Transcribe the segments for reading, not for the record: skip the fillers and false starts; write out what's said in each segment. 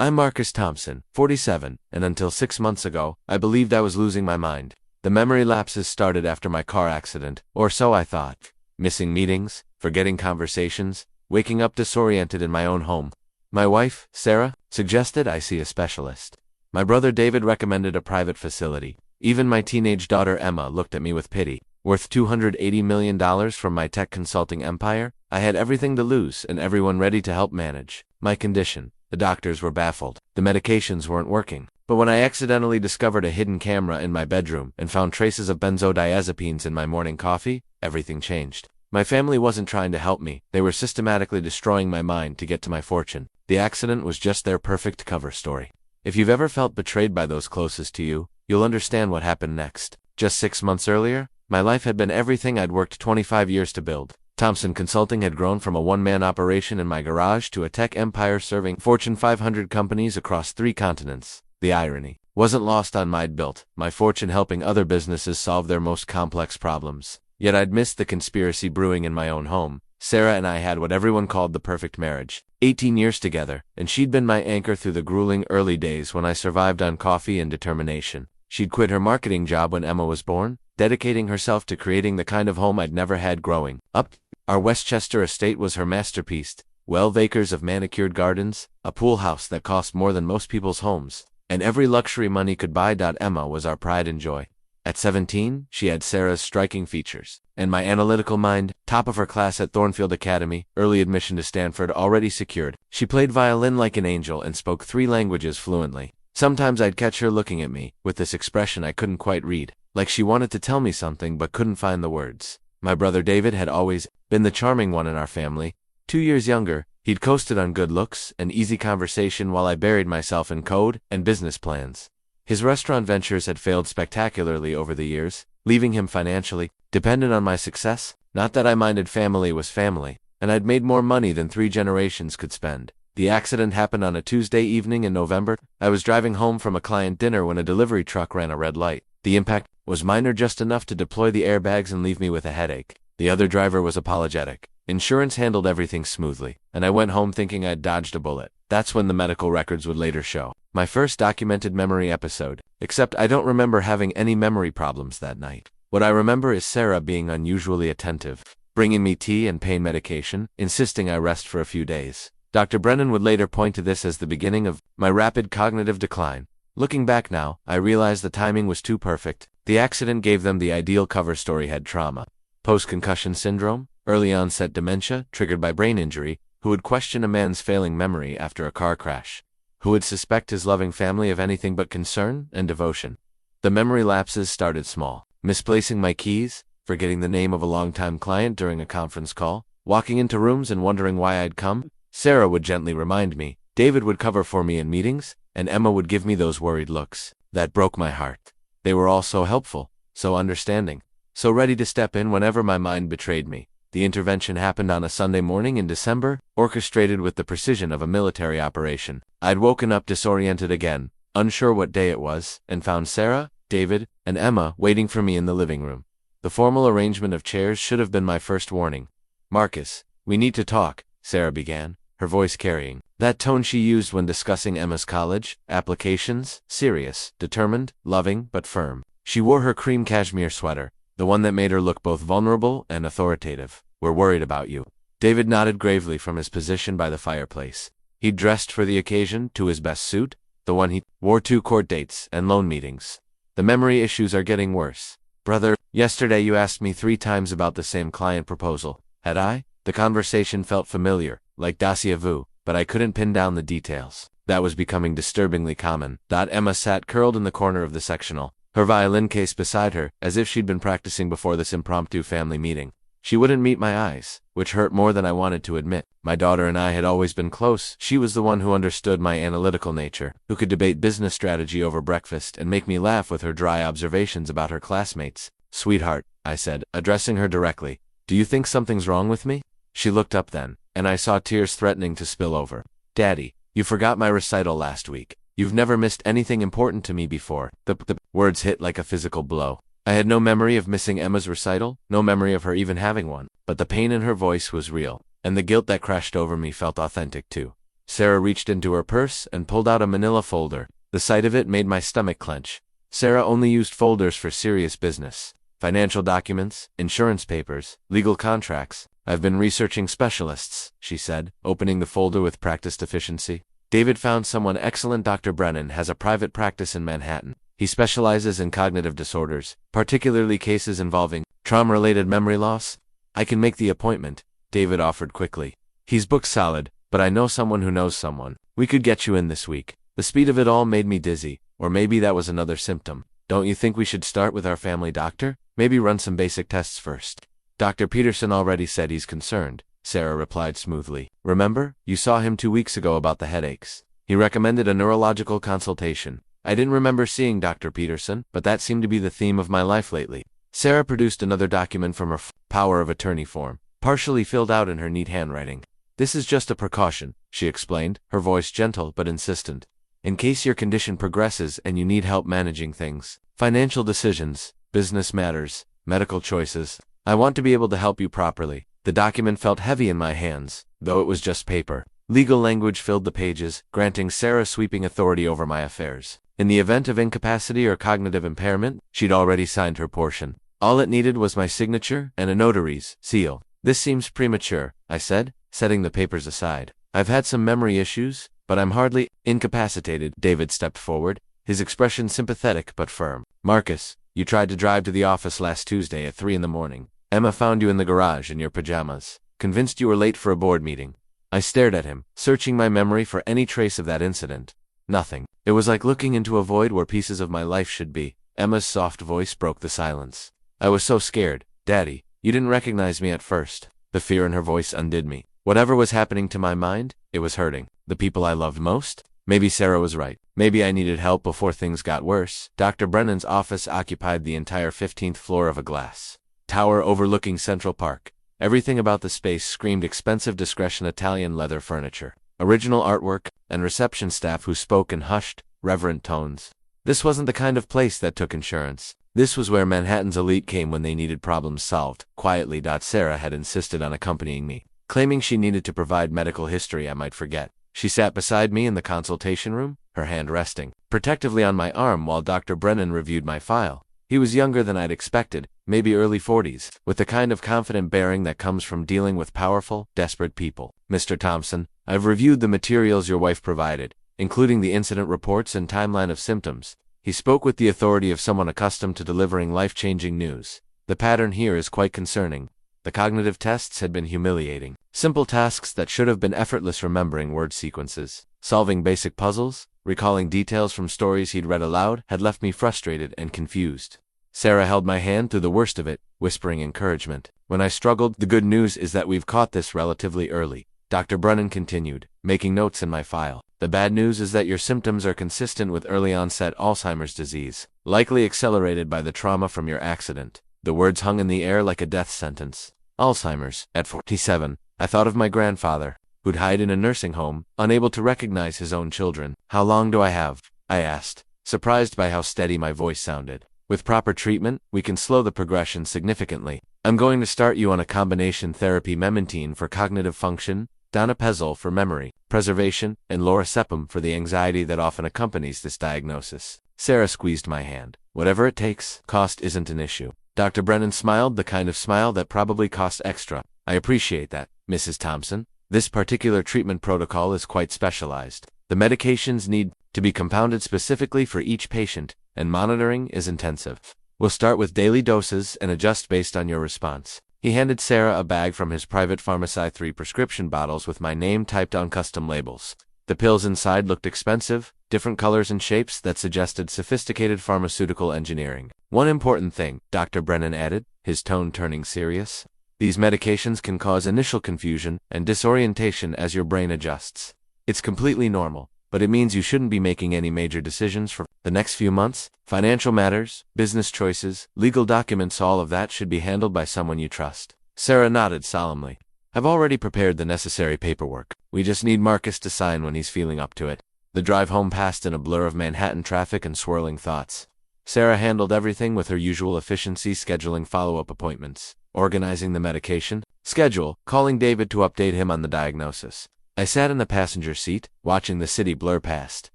I'm Marcus Thompson, 47, and until 6 months ago, I believed I was losing my mind. The memory lapses started after my car accident, or so I thought. Missing meetings, forgetting conversations, waking up disoriented in my own home. My wife, Sarah, suggested I see a specialist. My brother David recommended a private facility. Even my teenage daughter Emma looked at me with pity. Worth $280 million from my tech consulting empire, I had everything to lose and everyone ready to help manage my condition. The doctors were baffled. The medications weren't working. But when I accidentally discovered a hidden camera in my bedroom and found traces of benzodiazepines in my morning coffee, everything changed. My family wasn't trying to help me. They were systematically destroying my mind to get to my fortune. The accident was just their perfect cover story. If you've ever felt betrayed by those closest to you, you'll understand what happened next. Just 6 months earlier, my life had been everything I'd worked 25 years to build. Thompson Consulting had grown from a one-man operation in my garage to a tech empire serving Fortune 500 companies across 3 continents. The irony wasn't lost on I'd built my fortune helping other businesses solve their most complex problems. Yet I'd missed the conspiracy brewing in my own home. Sarah and I had what everyone called the perfect marriage. 18 years together, and she'd been my anchor through the grueling early days when I survived on coffee and determination. She'd quit her marketing job when Emma was born, dedicating herself to creating the kind of home I'd never had growing up. Our Westchester estate was her masterpiece, 12 acres of manicured gardens, a pool house that cost more than most people's homes, and every luxury money could buy. Emma was our pride and joy. At 17, she had Sarah's striking features, and my analytical mind, top of her class at Thornfield Academy, early admission to Stanford already secured. She played violin like an angel and spoke 3 languages fluently. Sometimes I'd catch her looking at me, with this expression I couldn't quite read, like she wanted to tell me something but couldn't find the words. My brother David had always been the charming one in our family. 2 years younger, he'd coasted on good looks and easy conversation while I buried myself in code and business plans. His restaurant ventures had failed spectacularly over the years, leaving him financially dependent on my success. Not that I minded, family was family, and I'd made more money than 3 generations could spend. The accident happened on a Tuesday evening in November. I was driving home from a client dinner when a delivery truck ran a red light. The impact was minor, just enough to deploy the airbags and leave me with a headache. The other driver was apologetic. Insurance handled everything smoothly, and I went home thinking I'd dodged a bullet. That's when the medical records would later show my first documented memory episode, except I don't remember having any memory problems that night. What I remember is Sarah being unusually attentive, bringing me tea and pain medication, insisting I rest for a few days. Dr. Brennan would later point to this as the beginning of my rapid cognitive decline. Looking back now, I realize the timing was too perfect. The accident gave them the ideal cover story: head trauma, post-concussion syndrome, early onset dementia triggered by brain injury. Who would question a man's failing memory after a car crash? Who would suspect his loving family of anything but concern and devotion? The memory lapses started small. Misplacing my keys, forgetting the name of a longtime client during a conference call, walking into rooms and wondering why I'd come. Sarah would gently remind me, David would cover for me in meetings, and Emma would give me those worried looks. That broke my heart. They were all so helpful, so understanding, so ready to step in whenever my mind betrayed me. The intervention happened on a Sunday morning in December, orchestrated with the precision of a military operation. I'd woken up disoriented again, unsure what day it was, and found Sarah, David, and Emma waiting for me in the living room. The formal arrangement of chairs should have been my first warning. "Marcus, we need to talk," Sarah began, her voice carrying that tone she used when discussing Emma's college applications, serious, determined, loving, but firm. She wore her cream cashmere sweater, the one that made her look both vulnerable and authoritative. "We're worried about you." David nodded gravely from his position by the fireplace. He'd dressed for the occasion to his best suit, the one he wore to court dates and loan meetings. "The memory issues are getting worse. Brother, yesterday you asked me 3 times about the same client proposal. Had I?" The conversation felt familiar, like déjà vu, but I couldn't pin down the details. That was becoming disturbingly common. Emma sat curled in the corner of the sectional, her violin case beside her, as if she'd been practicing before this impromptu family meeting. She wouldn't meet my eyes, which hurt more than I wanted to admit. My daughter and I had always been close. She was the one who understood my analytical nature, who could debate business strategy over breakfast and make me laugh with her dry observations about her classmates. "Sweetheart," I said, addressing her directly, "do you think something's wrong with me?" She looked up then, and I saw tears threatening to spill over. "Daddy, you forgot my recital last week. You've never missed anything important to me before." The words hit like a physical blow. I had no memory of missing Emma's recital, no memory of her even having one, but the pain in her voice was real, and the guilt that crashed over me felt authentic too. Sarah reached into her purse and pulled out a manila folder. The sight of it made my stomach clench. Sarah only used folders for serious business. Financial documents, insurance papers, legal contracts. I've been researching specialists, she said, opening the folder with practiced efficiency. David found someone excellent. Dr. Brennan has a private practice in Manhattan. He specializes in cognitive disorders, particularly cases involving trauma-related memory loss. I can make the appointment, David offered quickly. He's booked solid, but I know someone who knows someone. We could get you in this week. The speed of it all made me dizzy, or maybe that was another symptom. Don't you think we should start with our family doctor? Maybe run some basic tests first. Dr. Peterson already said he's concerned, Sarah replied smoothly. Remember, you saw him 2 weeks ago about the headaches. He recommended a neurological consultation. I didn't remember seeing Dr. Peterson, but that seemed to be the theme of my life lately. Sarah produced another document from her power of attorney form, partially filled out in her neat handwriting. This is just a precaution, she explained, her voice gentle but insistent. In case your condition progresses and you need help managing things, financial decisions, business matters, medical choices, I want to be able to help you properly. The document felt heavy in my hands, though it was just paper. Legal language filled the pages, granting Sarah sweeping authority over my affairs. In the event of incapacity or cognitive impairment, she'd already signed her portion. All it needed was my signature and a notary's seal. This seems premature, I said, setting the papers aside. I've had some memory issues, but I'm hardly incapacitated. David stepped forward, his expression sympathetic but firm. Marcus, you tried to drive to the office last Tuesday at 3 a.m. Emma found you in the garage in your pajamas, convinced you were late for a board meeting. I stared at him, searching my memory for any trace of that incident. Nothing. It was like looking into a void where pieces of my life should be. Emma's soft voice broke the silence. I was so scared. Daddy, you didn't recognize me at first. The fear in her voice undid me. Whatever was happening to my mind, it was hurting. The people I loved most? Maybe Sarah was right. Maybe I needed help before things got worse. Dr. Brennan's office occupied the entire 15th floor of a glass tower overlooking Central Park. Everything about the space screamed expensive discretion: Italian leather furniture, original artwork, and reception staff who spoke in hushed, reverent tones. This wasn't the kind of place that took insurance. This was where Manhattan's elite came when they needed problems solved. Quietly, Sarah had insisted on accompanying me, claiming she needed to provide medical history I might forget. She sat beside me in the consultation room, her hand resting protectively on my arm while Dr. Brennan reviewed my file. He was younger than I'd expected, maybe early 40s, with the kind of confident bearing that comes from dealing with powerful, desperate people. Mr. Thompson, I've reviewed the materials your wife provided, including the incident reports and timeline of symptoms. He spoke with the authority of someone accustomed to delivering life-changing news. The pattern here is quite concerning. The cognitive tests had been humiliating. Simple tasks that should have been effortless: remembering word sequences, solving basic puzzles, recalling details from stories he'd read aloud, had left me frustrated and confused. Sarah held my hand through the worst of it, whispering encouragement. When I struggled, the good news is that we've caught this relatively early. Dr. Brennan continued, making notes in my file. The bad news is that your symptoms are consistent with early-onset Alzheimer's disease, likely accelerated by the trauma from your accident. The words hung in the air like a death sentence. Alzheimer's. At 47, I thought of my grandfather, who'd hide in a nursing home, unable to recognize his own children. How long do I have? I asked, surprised by how steady my voice sounded. With proper treatment, we can slow the progression significantly. I'm going to start you on a combination therapy: memantine for cognitive function, donepezil for memory preservation, and lorazepam for the anxiety that often accompanies this diagnosis. Sarah squeezed my hand. Whatever it takes, cost isn't an issue. Dr. Brennan smiled, the kind of smile that probably costs extra. I appreciate that, Mrs. Thompson. This particular treatment protocol is quite specialized. The medications need to be compounded specifically for each patient, and monitoring is intensive. We'll start with daily doses and adjust based on your response. He handed Sarah a bag from his private pharmacy, 3 prescription bottles with my name typed on custom labels. The pills inside looked expensive, different colors and shapes that suggested sophisticated pharmaceutical engineering. One important thing, Dr. Brennan added, his tone turning serious. These medications can cause initial confusion and disorientation as your brain adjusts. It's completely normal, but it means you shouldn't be making any major decisions for the next few months. Financial matters, business choices, legal documents, all of that should be handled by someone you trust. Sarah nodded solemnly. I've already prepared the necessary paperwork. We just need Marcus to sign when he's feeling up to it. The drive home passed in a blur of Manhattan traffic and swirling thoughts. Sarah handled everything with her usual efficiency: scheduling follow-up appointments, organizing the medication schedule, calling David to update him on the diagnosis. I sat in the passenger seat, watching the city blur past,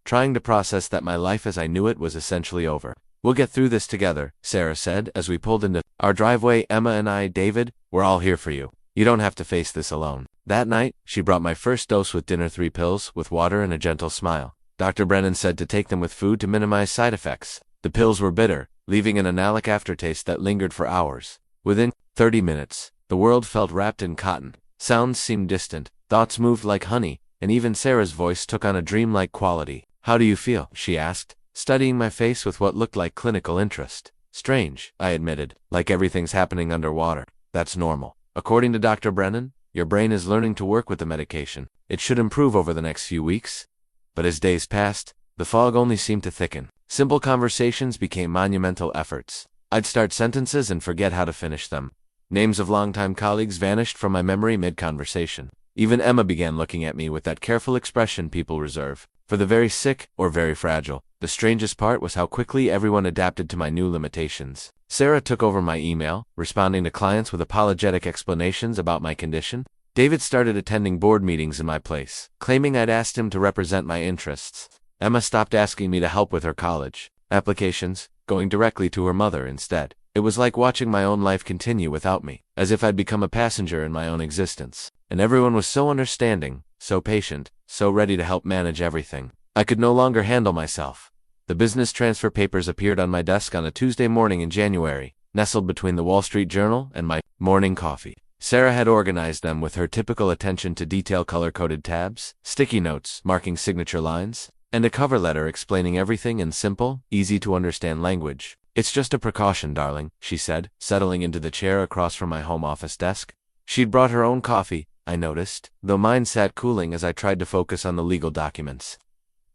trying to process that my life as I knew it was essentially over. "We'll get through this together," Sarah said as we pulled into our driveway. "Emma and I, David, we're all here for you. You don't have to face this alone." That night, she brought my first dose with dinner, 3 pills, with water and a gentle smile. Dr. Brennan said to take them with food to minimize side effects. The pills were bitter, leaving an analic aftertaste that lingered for hours. Within 30 minutes, the world felt wrapped in cotton. Sounds seemed distant, thoughts moved like honey, and even Sarah's voice took on a dreamlike quality. "How do you feel?" she asked, studying my face with what looked like clinical interest. "Strange," I admitted, "like everything's happening underwater." "That's normal. According to Dr. Brennan, your brain is learning to work with the medication. It should improve over the next few weeks." But as days passed, the fog only seemed to thicken. Simple conversations became monumental efforts. I'd start sentences and forget how to finish them. Names of longtime colleagues vanished from my memory mid-conversation. Even Emma began looking at me with that careful expression people reserve for the very sick or very fragile. The strangest part was how quickly everyone adapted to my new limitations. Sarah took over my email, responding to clients with apologetic explanations about my condition. David started attending board meetings in my place, claiming I'd asked him to represent my interests. Emma stopped asking me to help with her college applications, going directly to her mother instead. It was like watching my own life continue without me, as if I'd become a passenger in my own existence. And everyone was so understanding, so patient, so ready to help manage everything. I could no longer handle myself. The business transfer papers appeared on my desk on a Tuesday morning in January, nestled between the Wall Street Journal and my morning coffee. Sarah had organized them with her typical attention to detail, color-coded tabs, sticky notes marking signature lines, and a cover letter explaining everything in simple, easy-to-understand language. "It's just a precaution, darling," she said, settling into the chair across from my home office desk. She'd brought her own coffee, I noticed, though mine sat cooling as I tried to focus on the legal documents.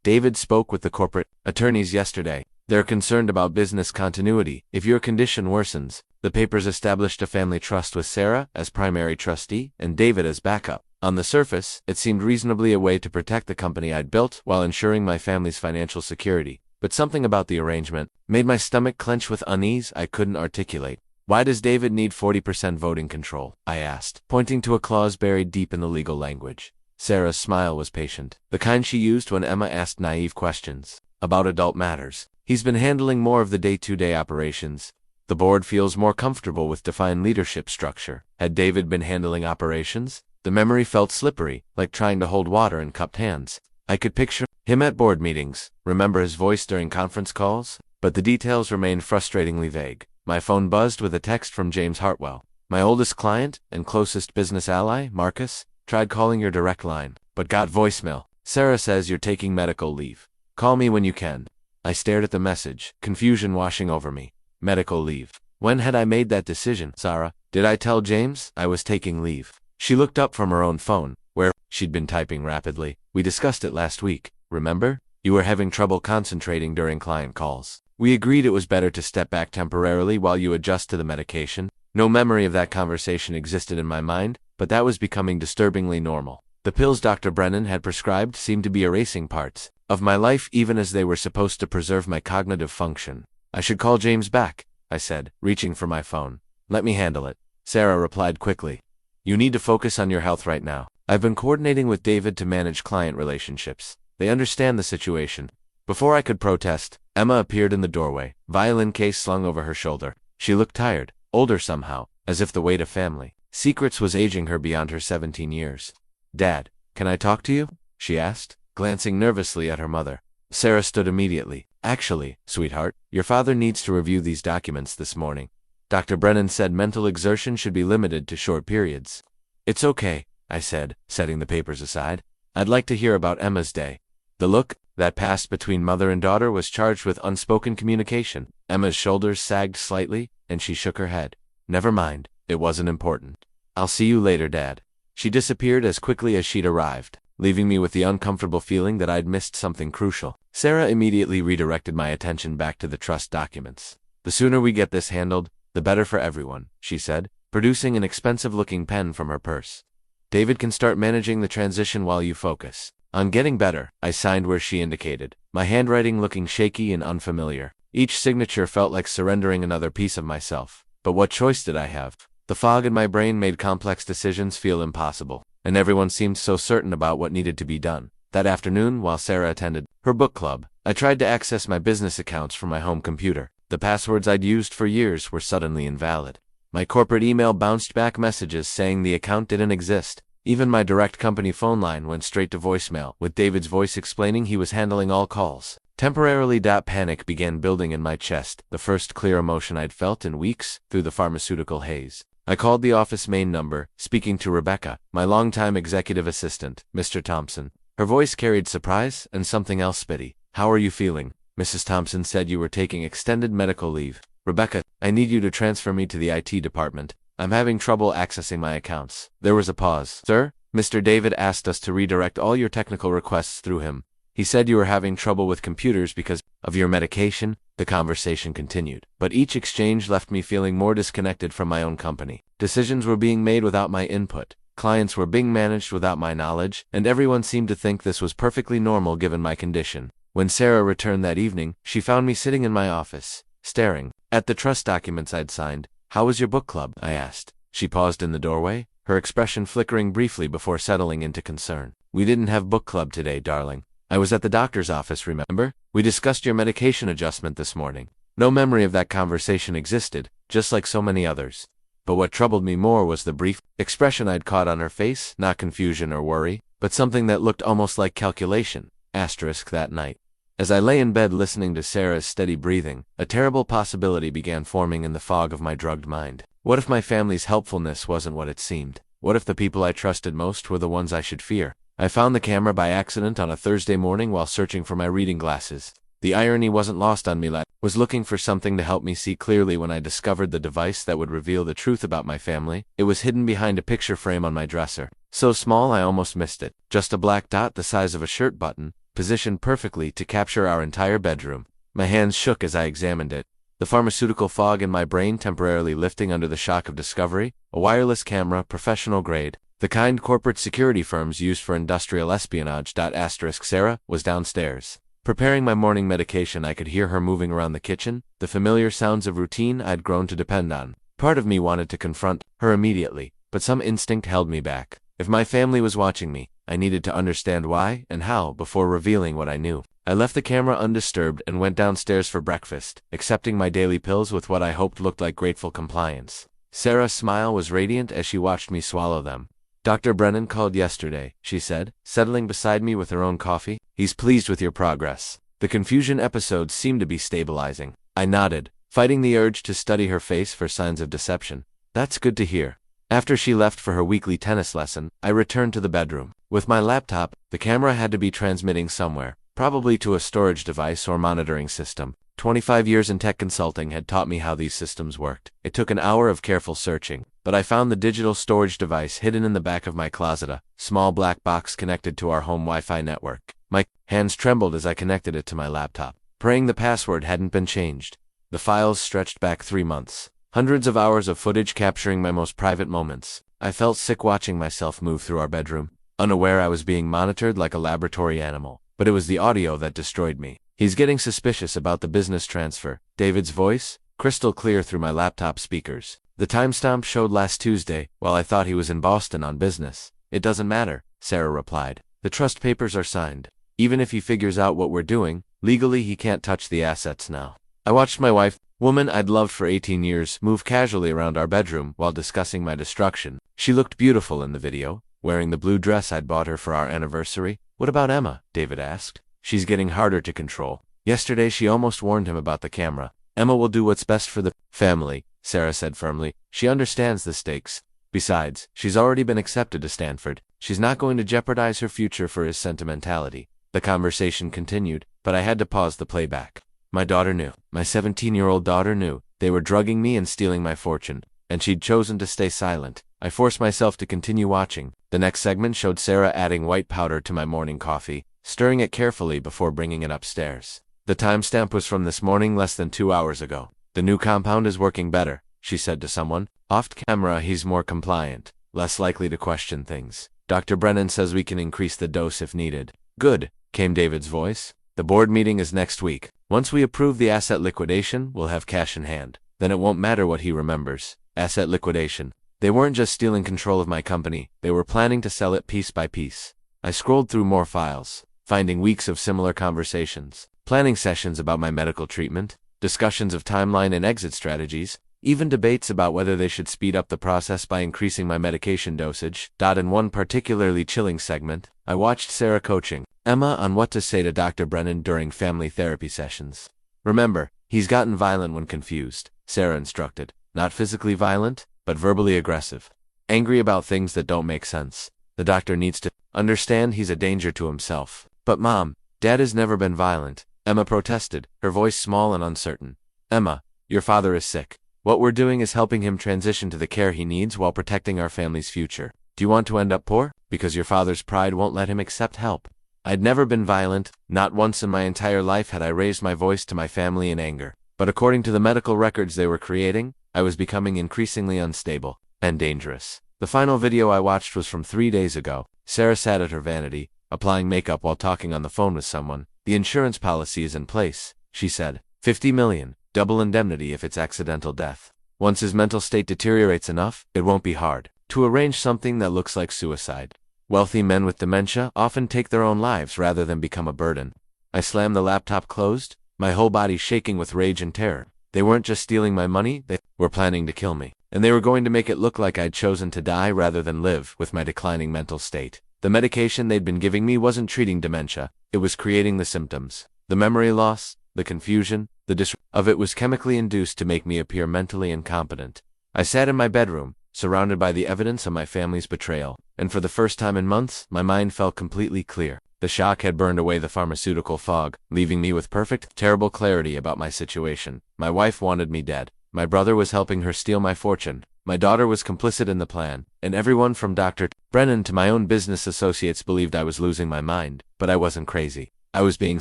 "David spoke with the corporate attorneys yesterday. They're concerned about business continuity. If your condition worsens, the papers established a family trust with Sarah as primary trustee and David as backup. On the surface, it seemed reasonably a way to protect the company I'd built while ensuring my family's financial security. But something about the arrangement made my stomach clench with unease I couldn't articulate. "Why does David need 40% voting control?" I asked, pointing to a clause buried deep in the legal language. Sarah's smile was patient, the kind she used when Emma asked naive questions about adult matters. "He's been handling more of the day-to-day operations. The board feels more comfortable with defined leadership structure." Had David been handling operations? The memory felt slippery, like trying to hold water in cupped hands. I could picture him at board meetings, remember his voice during conference calls, but the details remained frustratingly vague. My phone buzzed with a text from James Hartwell. "My oldest client and closest business ally, Marcus, tried calling your direct line, but got voicemail. Sarah says you're taking medical leave. Call me when you can." I stared at the message, confusion washing over me. Medical leave. When had I made that decision? "Sarah, did I tell James I was taking leave?" She looked up from her own phone, where she'd been typing rapidly. "We discussed it last week, remember? You were having trouble concentrating during client calls. We agreed it was better to step back temporarily while you adjust to the medication." No memory of that conversation existed in my mind, but that was becoming disturbingly normal. The pills Dr. Brennan had prescribed seemed to be erasing parts of my life even as they were supposed to preserve my cognitive function. "I should call James back," I said, reaching for my phone. "Let me handle it." Sarah replied quickly. "You need to focus on your health right now. I've been coordinating with David to manage client relationships. They understand the situation." Before I could protest, Emma appeared in the doorway, violin case slung over her shoulder. She looked tired, older somehow, as if the weight of family secrets was aging her beyond her 17 years. "Dad, can I talk to you?" she asked, glancing nervously at her mother. Sarah stood immediately. "Actually, sweetheart, your father needs to review these documents this morning. Dr. Brennan said mental exertion should be limited to short periods." "It's okay," I said, setting the papers aside. "I'd like to hear about Emma's day." The look that passed between mother and daughter was charged with unspoken communication. Emma's shoulders sagged slightly, and she shook her head. "Never mind, it wasn't important. I'll see you later, Dad." She disappeared as quickly as she'd arrived, leaving me with the uncomfortable feeling that I'd missed something crucial. Sarah immediately redirected my attention back to the trust documents. "The sooner we get this handled, the better for everyone," she said, producing an expensive-looking pen from her purse. "David can start managing the transition while you focus on getting better." I signed where she indicated, my handwriting looking shaky and unfamiliar. Each signature felt like surrendering another piece of myself. But what choice did I have? The fog in my brain made complex decisions feel impossible. and everyone seemed so certain about what needed to be done. That afternoon, while Sarah attended her book club, I tried to access my business accounts from my home computer. The passwords I'd used for years were suddenly invalid. My corporate email bounced back messages saying the account didn't exist. Even my direct company phone line went straight to voicemail, with David's voice explaining he was handling all calls. Temporarily, panic began building in my chest, the first clear emotion I'd felt in weeks, through the pharmaceutical haze. I called the office main number, speaking to Rebecca, my longtime executive assistant, Mr. Thompson. Her voice carried surprise and something else spitty. "How are you feeling? Mrs. Thompson said you were taking extended medical leave. Rebecca, I need you to transfer me to the IT department. I'm having trouble accessing my accounts." There was a pause. "Sir, Mr. David asked us to redirect all your technical requests through him. He said you were having trouble with computers because of your medication." The conversation continued, but each exchange left me feeling more disconnected from my own company. Decisions were being made without my input. Clients were being managed without my knowledge, and everyone seemed to think this was perfectly normal given my condition. When Sarah returned that evening, she found me sitting in my office, staring at the trust documents I'd signed. "How was your book club?" I asked. She paused in the doorway, her expression flickering briefly before settling into concern. "We didn't have book club today, darling. I was at the doctor's office, remember? We discussed your medication adjustment this morning." No memory of that conversation existed, just like so many others. But what troubled me more was the brief expression I'd caught on her face, not confusion or worry, but something that looked almost like calculation. That night, as I lay in bed listening to Sarah's steady breathing, a terrible possibility began forming in the fog of my drugged mind. What if my family's helpfulness wasn't what it seemed? What if the people I trusted most were the ones I should fear? I found the camera by accident on a Thursday morning while searching for my reading glasses. The irony wasn't lost on me. I was looking for something to help me see clearly when I discovered the device that would reveal the truth about my family. It was hidden behind a picture frame on my dresser. So small I almost missed it. Just a black dot the size of a shirt button, positioned perfectly to capture our entire bedroom. My hands shook as I examined it, the pharmaceutical fog in my brain temporarily lifting under the shock of discovery. A wireless camera, professional grade, the kind corporate security firms use for industrial espionage. Sarah was downstairs, preparing my morning medication. I could hear her moving around the kitchen, the familiar sounds of routine I'd grown to depend on. Part of me wanted to confront her immediately, but some instinct held me back. If my family was watching me, I needed to understand why and how before revealing what I knew. I left the camera undisturbed and went downstairs for breakfast, accepting my daily pills with what I hoped looked like grateful compliance. Sarah's smile was radiant as she watched me swallow them. "Dr. Brennan called yesterday," she said, settling beside me with her own coffee. "He's pleased with your progress." The confusion episodes seemed to be stabilizing. I nodded, fighting the urge to study her face for signs of deception. "That's good to hear." After she left for her weekly tennis lesson, I returned to the bedroom. With my laptop, the camera had to be transmitting somewhere, probably to a storage device or monitoring system. 25 years in tech consulting had taught me how these systems worked. It took an hour of careful searching, but I found the digital storage device hidden in the back of my closet, a small black box connected to our home Wi-Fi network. My hands trembled as I connected it to my laptop, praying the password hadn't been changed. The files stretched back 3 months. Hundreds of hours of footage capturing my most private moments. I felt sick watching myself move through our bedroom, unaware I was being monitored like a laboratory animal. But it was the audio that destroyed me. "He's getting suspicious about the business transfer." David's voice, crystal clear through my laptop speakers. The timestamp showed last Tuesday, while I thought he was in Boston on business. "It doesn't matter," Sarah replied. "The trust papers are signed. Even if he figures out what we're doing, legally he can't touch the assets now." I watched my wife, woman I'd loved for 18 years, move casually around our bedroom while discussing my destruction. She looked beautiful in the video, wearing the blue dress I'd bought her for our anniversary. "What about Emma?" David asked. "She's getting harder to control." Yesterday she almost warned him about the camera. "Emma will do what's best for the family," Sarah said firmly. "She understands the stakes. Besides, she's already been accepted to Stanford. She's not going to jeopardize her future for his sentimentality." The conversation continued, but I had to pause the playback. My daughter knew. My 17-year-old daughter knew. They were drugging me and stealing my fortune, and she'd chosen to stay silent. I forced myself to continue watching. The next segment showed Sarah adding white powder to my morning coffee, stirring it carefully before bringing it upstairs. The timestamp was from this morning less than 2 hours ago. "The new compound is working better," she said to someone. "Off camera he's more compliant, less likely to question things. Dr. Brennan says we can increase the dose if needed." "Good," came David's voice. "The board meeting is next week. Once we approve the asset liquidation, we'll have cash in hand. Then it won't matter what he remembers." Asset liquidation. They weren't just stealing control of my company, they were planning to sell it piece by piece. I scrolled through more files, finding weeks of similar conversations, planning sessions about my medical treatment, discussions of timeline and exit strategies, even debates about whether they should speed up the process by increasing my medication dosage. In one particularly chilling segment, I watched Sarah coaching Emma on what to say to Dr. Brennan during family therapy sessions. "Remember, he's gotten violent when confused," Sarah instructed. "Not physically violent, but verbally aggressive. Angry about things that don't make sense. The doctor needs to understand he's a danger to himself." "But Mom, Dad has never been violent," Emma protested, her voice small and uncertain. "Emma, your father is sick. What we're doing is helping him transition to the care he needs while protecting our family's future. Do you want to end up poor? Because your father's pride won't let him accept help." I'd never been violent, not once in my entire life had I raised my voice to my family in anger. But according to the medical records they were creating, I was becoming increasingly unstable and dangerous. The final video I watched was from 3 days ago. Sarah sat at her vanity, applying makeup while talking on the phone with someone. "The insurance policy is in place," she said. "50 million. Double indemnity if it's accidental death. Once his mental state deteriorates enough, it won't be hard to arrange something that looks like suicide. Wealthy men with dementia often take their own lives rather than become a burden." I slammed the laptop closed, my whole body shaking with rage and terror. They weren't just stealing my money, they were planning to kill me. And they were going to make it look like I'd chosen to die rather than live with my declining mental state. The medication they'd been giving me wasn't treating dementia, it was creating the symptoms. The memory loss, the confusion, the disorientation of it was chemically induced to make me appear mentally incompetent. I sat in my bedroom, surrounded by the evidence of my family's betrayal, and for the first time in months, my mind felt completely clear. The shock had burned away the pharmaceutical fog, leaving me with perfect, terrible clarity about my situation. My wife wanted me dead. My brother was helping her steal my fortune. My daughter was complicit in the plan, and everyone from Dr. Brennan to my own business associates believed I was losing my mind. But I wasn't crazy. I was being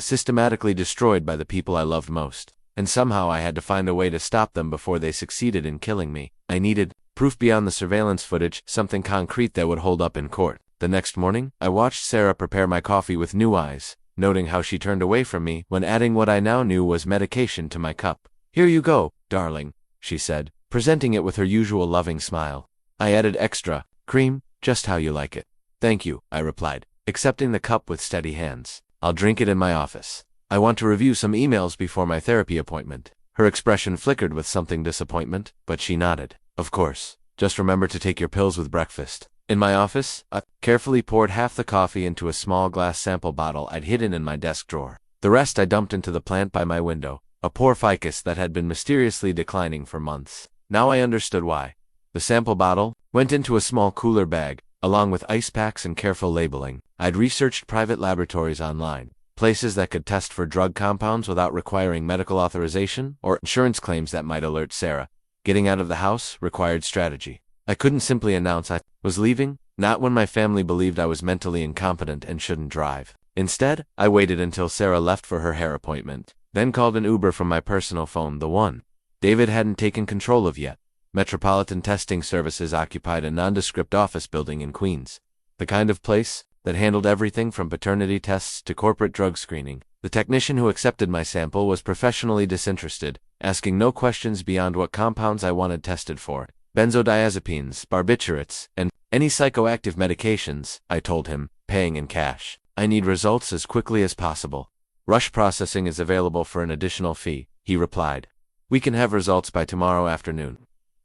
systematically destroyed by the people I loved most. And somehow I had to find a way to stop them before they succeeded in killing me. I needed proof beyond the surveillance footage, something concrete that would hold up in court. The next morning, I watched Sarah prepare my coffee with new eyes, noting how she turned away from me when adding what I now knew was medication to my cup. "Here you go, darling," she said, presenting it with her usual loving smile. I added extra cream, just how you like it. "Thank you," I replied, accepting the cup with steady hands. "I'll drink it in my office. I want to review some emails before my therapy appointment." Her expression flickered with something disappointment, but she nodded. "Of course. Just remember to take your pills with breakfast." In my office, I carefully poured half the coffee into a small glass sample bottle I'd hidden in my desk drawer. The rest I dumped into the plant by my window, a poor ficus that had been mysteriously declining for months. Now I understood why. The sample bottle went into a small cooler bag, along with ice packs and careful labeling. I'd researched private laboratories online, places that could test for drug compounds without requiring medical authorization or insurance claims that might alert Sarah. Getting out of the house required strategy. I couldn't simply announce I was leaving, not when my family believed I was mentally incompetent and shouldn't drive. Instead, I waited until Sarah left for her hair appointment, then called an Uber from my personal phone, the one David hadn't taken control of yet. Metropolitan Testing Services occupied a nondescript office building in Queens, the kind of place that handled everything from paternity tests to corporate drug screening. The technician who accepted my sample was professionally disinterested, asking no questions beyond what compounds I wanted tested for. "Benzodiazepines, barbiturates, and any psychoactive medications," I told him, paying in cash. "I need results as quickly as possible." "Rush processing is available for an additional fee," he replied. "We can have results by tomorrow afternoon."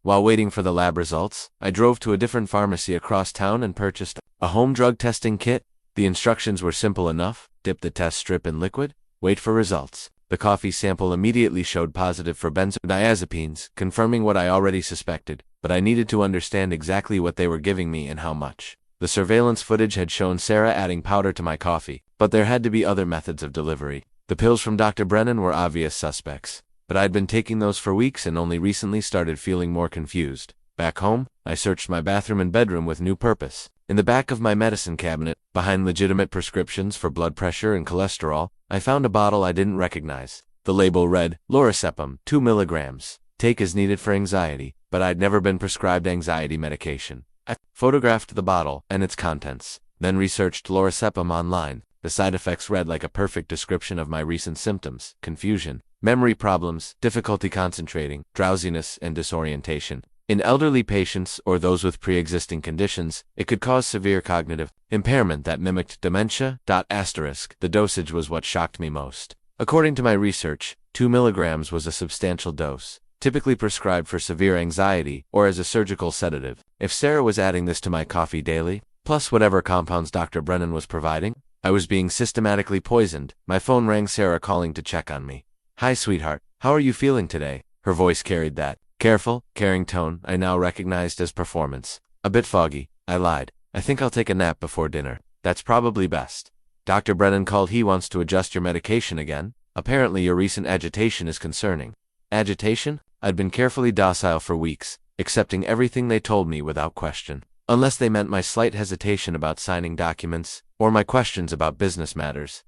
While waiting for the lab results, I drove to a different pharmacy across town and purchased a home drug testing kit. The instructions were simple enough: dip the test strip in liquid, wait for results. The coffee sample immediately showed positive for benzodiazepines, confirming what I already suspected, but I needed to understand exactly what they were giving me and how much. The surveillance footage had shown Sarah adding powder to my coffee, but there had to be other methods of delivery. The pills from Dr. Brennan were obvious suspects, but I'd been taking those for weeks and only recently started feeling more confused. Back home, I searched my bathroom and bedroom with new purpose. In the back of my medicine cabinet, behind legitimate prescriptions for blood pressure and cholesterol, I found a bottle I didn't recognize. The label read, "Lorazepam, 2 milligrams. Take as needed for anxiety," but I'd never been prescribed anxiety medication. I photographed the bottle and its contents, then researched Lorazepam online. The side effects read like a perfect description of my recent symptoms: confusion, memory problems, difficulty concentrating, drowsiness, and disorientation. In elderly patients or those with pre-existing conditions, it could cause severe cognitive impairment that mimicked dementia. The dosage was what shocked me most. According to my research, 2 milligrams was a substantial dose, typically prescribed for severe anxiety or as a surgical sedative. If Sarah was adding this to my coffee daily, plus whatever compounds Dr. Brennan was providing, I was being systematically poisoned. My phone rang, Sarah calling to check on me. "Hi, sweetheart. How are you feeling today?" Her voice carried that careful, caring tone I now recognized as performance. "A bit foggy," I lied. "I think I'll take a nap before dinner." "That's probably best. Dr. Brennan called. He wants to adjust your medication again. Apparently your recent agitation is concerning." Agitation? I'd been carefully docile for weeks, accepting everything they told me without question. Unless they meant my slight hesitation about signing documents, or my questions about business matters.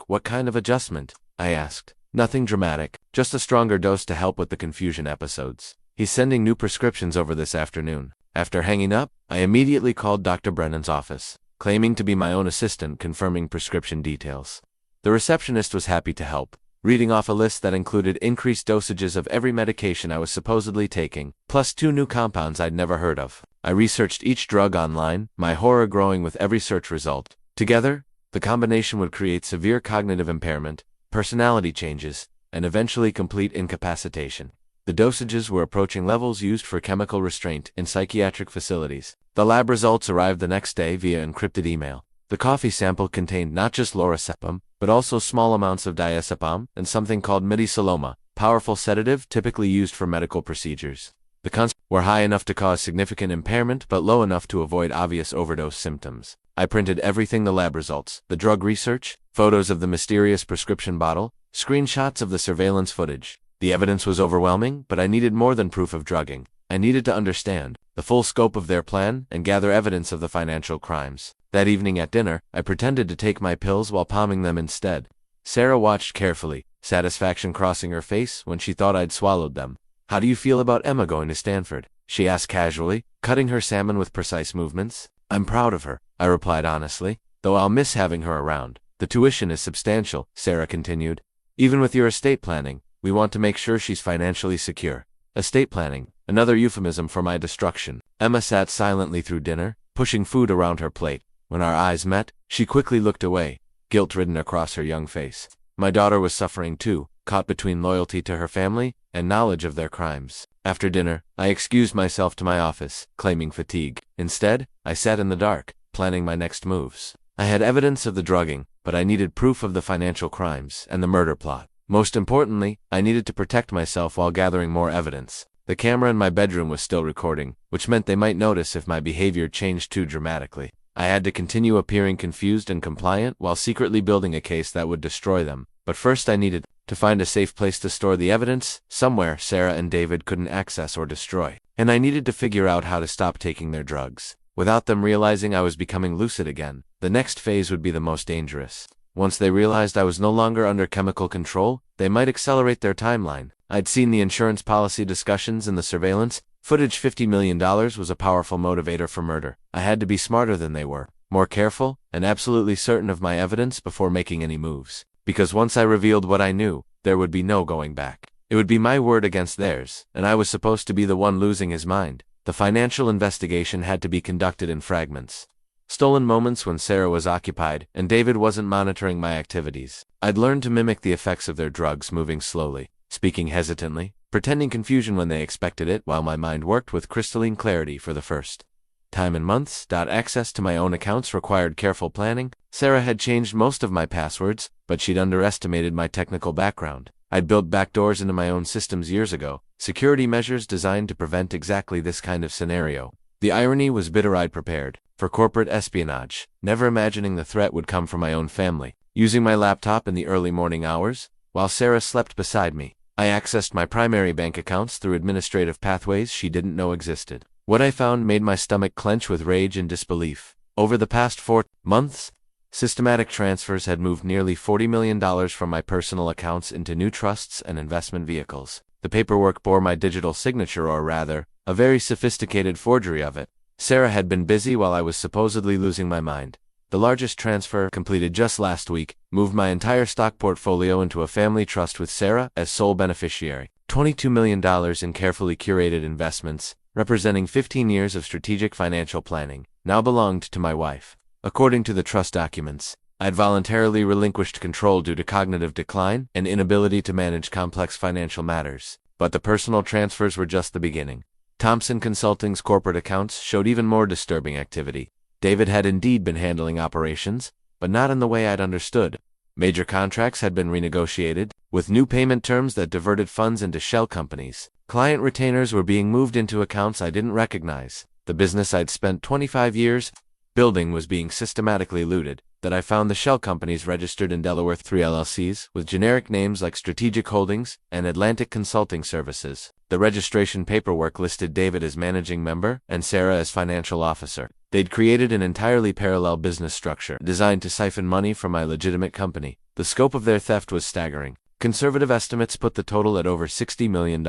What kind of adjustment? I asked. "Nothing dramatic, just a stronger dose to help with the confusion episodes. He's sending new prescriptions over this afternoon." After hanging up, I immediately called Dr. Brennan's office, claiming to be my own assistant confirming prescription details. The receptionist was happy to help, reading off a list that included increased dosages of every medication I was supposedly taking, plus 2 new compounds I'd never heard of. I researched each drug online, my horror growing with every search result. Together, the combination would create severe cognitive impairment, personality changes, and eventually complete incapacitation. The dosages were approaching levels used for chemical restraint in psychiatric facilities. The lab results arrived the next day via encrypted email. The coffee sample contained not just lorazepam, but also small amounts of diazepam and something called midazolam, powerful sedative typically used for medical procedures. The concentrations were high enough to cause significant impairment but low enough to avoid obvious overdose symptoms. I printed everything: the lab results, the drug research, photos of the mysterious prescription bottle, screenshots of the surveillance footage. The evidence was overwhelming, but I needed more than proof of drugging. I needed to understand the full scope of their plan and gather evidence of the financial crimes. That evening at dinner, I pretended to take my pills while palming them instead. Sarah watched carefully, satisfaction crossing her face when she thought I'd swallowed them. "How do you feel about Emma going to Stanford?" she asked casually, cutting her salmon with precise movements. "I'm proud of her," I replied honestly, "though I'll miss having her around." "The tuition is substantial," Sarah continued. "Even with your estate planning, we want to make sure she's financially secure." Estate planning, another euphemism for my destruction. Emma sat silently through dinner, pushing food around her plate. When our eyes met, she quickly looked away, guilt written across her young face. My daughter was suffering too, caught between loyalty to her family and knowledge of their crimes. After dinner, I excused myself to my office, claiming fatigue. Instead, I sat in the dark, planning my next moves. I had evidence of the drugging, but I needed proof of the financial crimes and the murder plot. Most importantly, I needed to protect myself while gathering more evidence. The camera in my bedroom was still recording, which meant they might notice if my behavior changed too dramatically. I had to continue appearing confused and compliant while secretly building a case that would destroy them. But first I needed to find a safe place to store the evidence, somewhere Sarah and David couldn't access or destroy. And I needed to figure out how to stop taking their drugs, without them realizing I was becoming lucid again. The next phase would be the most dangerous. Once they realized I was no longer under chemical control, they might accelerate their timeline. I'd seen the insurance policy discussions and the surveillance footage. $50 million was a powerful motivator for murder. I had to be smarter than they were, more careful, and absolutely certain of my evidence before making any moves. Because once I revealed what I knew, there would be no going back. It would be my word against theirs, and I was supposed to be the one losing his mind. The financial investigation had to be conducted in fragments. Stolen moments when Sarah was occupied and David wasn't monitoring my activities. I'd learned to mimic the effects of their drugs, moving slowly, speaking hesitantly, pretending confusion when they expected it, while my mind worked with crystalline clarity for the first time in months. Access to my own accounts required careful planning. Sarah had changed most of my passwords, but she'd underestimated my technical background. I'd built backdoors into my own systems years ago, security measures designed to prevent exactly this kind of scenario. The irony was bitter. I'd prepared for corporate espionage, never imagining the threat would come from my own family. Using my laptop in the early morning hours, while Sarah slept beside me, I accessed my primary bank accounts through administrative pathways she didn't know existed. What I found made my stomach clench with rage and disbelief. Over the past 4 months, systematic transfers had moved nearly $40 million from my personal accounts into new trusts and investment vehicles. The paperwork bore my digital signature, or rather, a very sophisticated forgery of it. Sarah had been busy while I was supposedly losing my mind. The largest transfer, completed just last week, moved my entire stock portfolio into a family trust with Sarah as sole beneficiary. $22 million in carefully curated investments, representing 15 years of strategic financial planning, now belonged to my wife. According to the trust documents, I'd voluntarily relinquished control due to cognitive decline and inability to manage complex financial matters. But the personal transfers were just the beginning. Thompson Consulting's corporate accounts showed even more disturbing activity. David had indeed been handling operations, but not in the way I'd understood. Major contracts had been renegotiated, with new payment terms that diverted funds into shell companies. Client retainers were being moved into accounts I didn't recognize. The business I'd spent 25 years building was being systematically looted. That I found the shell companies registered in Delaware 3 LLCs with generic names like Strategic Holdings and Atlantic Consulting Services. The registration paperwork listed David as managing member and Sarah as financial officer. They'd created an entirely parallel business structure designed to siphon money from my legitimate company. The scope of their theft was staggering. Conservative estimates put the total at over $60 million.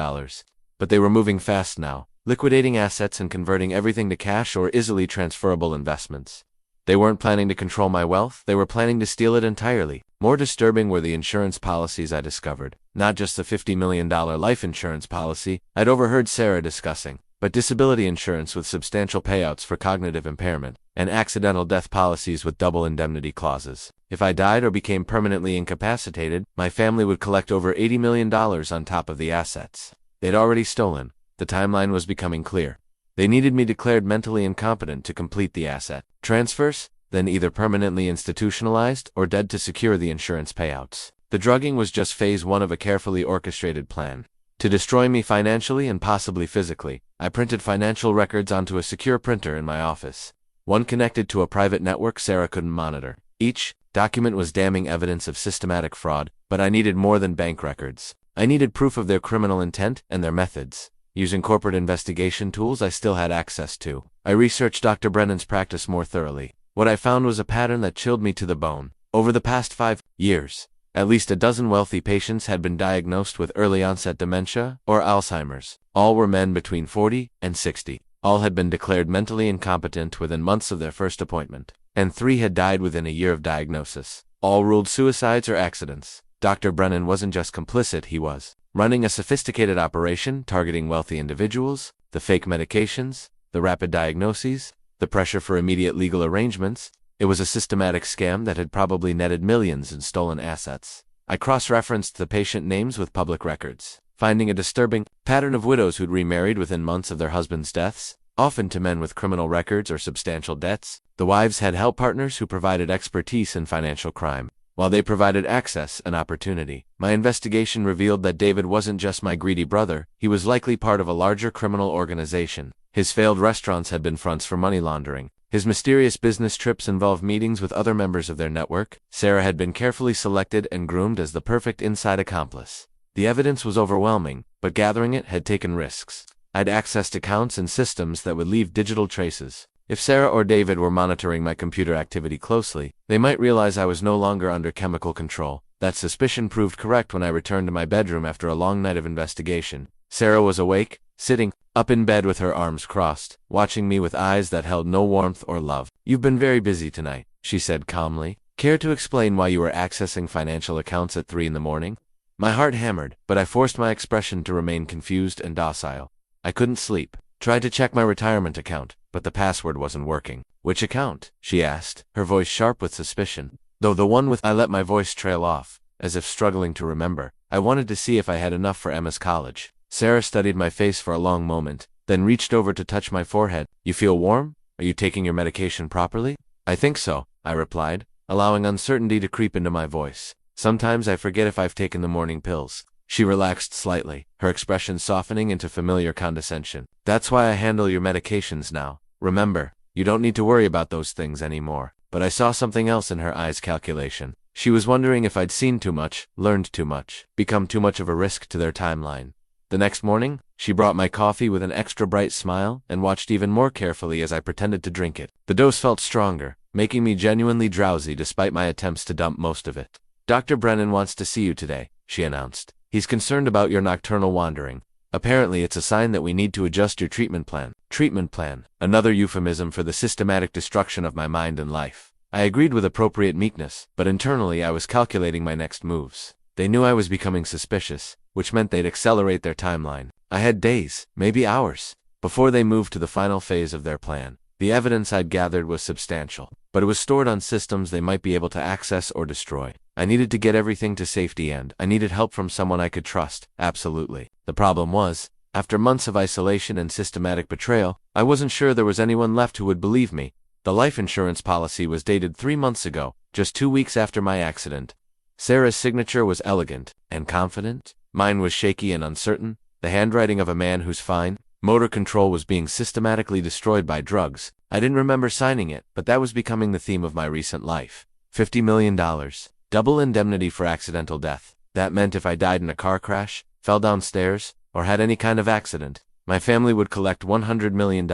But they were moving fast now, liquidating assets and converting everything to cash or easily transferable investments. They weren't planning to control my wealth, they were planning to steal it entirely. More disturbing were the insurance policies I discovered. Not just the $50 million life insurance policy I'd overheard Sarah discussing, but disability insurance with substantial payouts for cognitive impairment, and accidental death policies with double indemnity clauses. If I died or became permanently incapacitated, my family would collect over $80 million on top of the assets they'd already stolen. The timeline was becoming clear. They needed me declared mentally incompetent to complete the asset transfers, then either permanently institutionalized or dead to secure the insurance payouts. The drugging was just phase one of a carefully orchestrated plan. To destroy me financially and possibly physically, I printed financial records onto a secure printer in my office. One connected to a private network Sarah couldn't monitor. Each document was damning evidence of systematic fraud, but I needed more than bank records. I needed proof of their criminal intent and their methods. Using corporate investigation tools I still had access to, I researched Dr. Brennan's practice more thoroughly. What I found was a pattern that chilled me to the bone. Over the past 5 years, at least a dozen wealthy patients had been diagnosed with early-onset dementia or Alzheimer's. All were men between 40 and 60. All had been declared mentally incompetent within months of their first appointment, and 3 had died within a year of diagnosis. All ruled suicides or accidents. Dr. Brennan wasn't just complicit, he was running a sophisticated operation targeting wealthy individuals. The fake medications, the rapid diagnoses, the pressure for immediate legal arrangements. It was a systematic scam that had probably netted millions in stolen assets. I cross-referenced the patient names with public records, finding a disturbing pattern of widows who'd remarried within months of their husbands' deaths, often to men with criminal records or substantial debts. The wives had help partners who provided expertise in financial crime, while they provided access and opportunity. My investigation revealed that David wasn't just my greedy brother, he was likely part of a larger criminal organization. His failed restaurants had been fronts for money laundering. His mysterious business trips involved meetings with other members of their network. Sarah had been carefully selected and groomed as the perfect inside accomplice. The evidence was overwhelming, but gathering it had taken risks. I'd accessed accounts and systems that would leave digital traces. If Sarah or David were monitoring my computer activity closely, they might realize I was no longer under chemical control. That suspicion proved correct when I returned to my bedroom after a long night of investigation. Sarah was awake, sitting up in bed with her arms crossed, watching me with eyes that held no warmth or love. "You've been very busy tonight," she said calmly. "Care to explain why you were accessing financial accounts at 3 in the morning?" My heart hammered, but I forced my expression to remain confused and docile. I couldn't sleep. Tried to check my retirement account, but the password wasn't working. "Which account?" she asked, her voice sharp with suspicion. "Though the one with—" I let my voice trail off, as if struggling to remember. I wanted to see if I had enough for Emma's college. Sarah studied my face for a long moment, then reached over to touch my forehead. "You feel warm? Are you taking your medication properly?" "I think so," I replied, allowing uncertainty to creep into my voice. "Sometimes I forget if I've taken the morning pills." She relaxed slightly, her expression softening into familiar condescension. "That's why I handle your medications now. Remember, you don't need to worry about those things anymore." But I saw something else in her eyes: calculation. She was wondering if I'd seen too much, learned too much, become too much of a risk to their timeline. The next morning, she brought my coffee with an extra bright smile and watched even more carefully as I pretended to drink it. The dose felt stronger, making me genuinely drowsy despite my attempts to dump most of it. "Dr. Brennan wants to see you today," she announced. "He's concerned about your nocturnal wandering. Apparently it's a sign that we need to adjust your treatment plan." Treatment plan, another euphemism for the systematic destruction of my mind and life. I agreed with appropriate meekness, but internally I was calculating my next moves. They knew I was becoming suspicious. which meant they'd accelerate their timeline. I had days, maybe hours, before they moved to the final phase of their plan. The evidence I'd gathered was substantial, but it was stored on systems they might be able to access or destroy. I needed to get everything to safety, and I needed help from someone I could trust, absolutely. The problem was, after months of isolation and systematic betrayal, I wasn't sure there was anyone left who would believe me. The life insurance policy was dated 3 months ago, just 2 weeks after my accident. Sarah's signature was elegant and confident. Mine was shaky and uncertain, the handwriting of a man whose fine motor control was being systematically destroyed by drugs. I didn't remember signing it, but that was becoming the theme of my recent life. $50 million. Double indemnity for accidental death. That meant if I died in a car crash, fell downstairs, or had any kind of accident, my family would collect $100 million.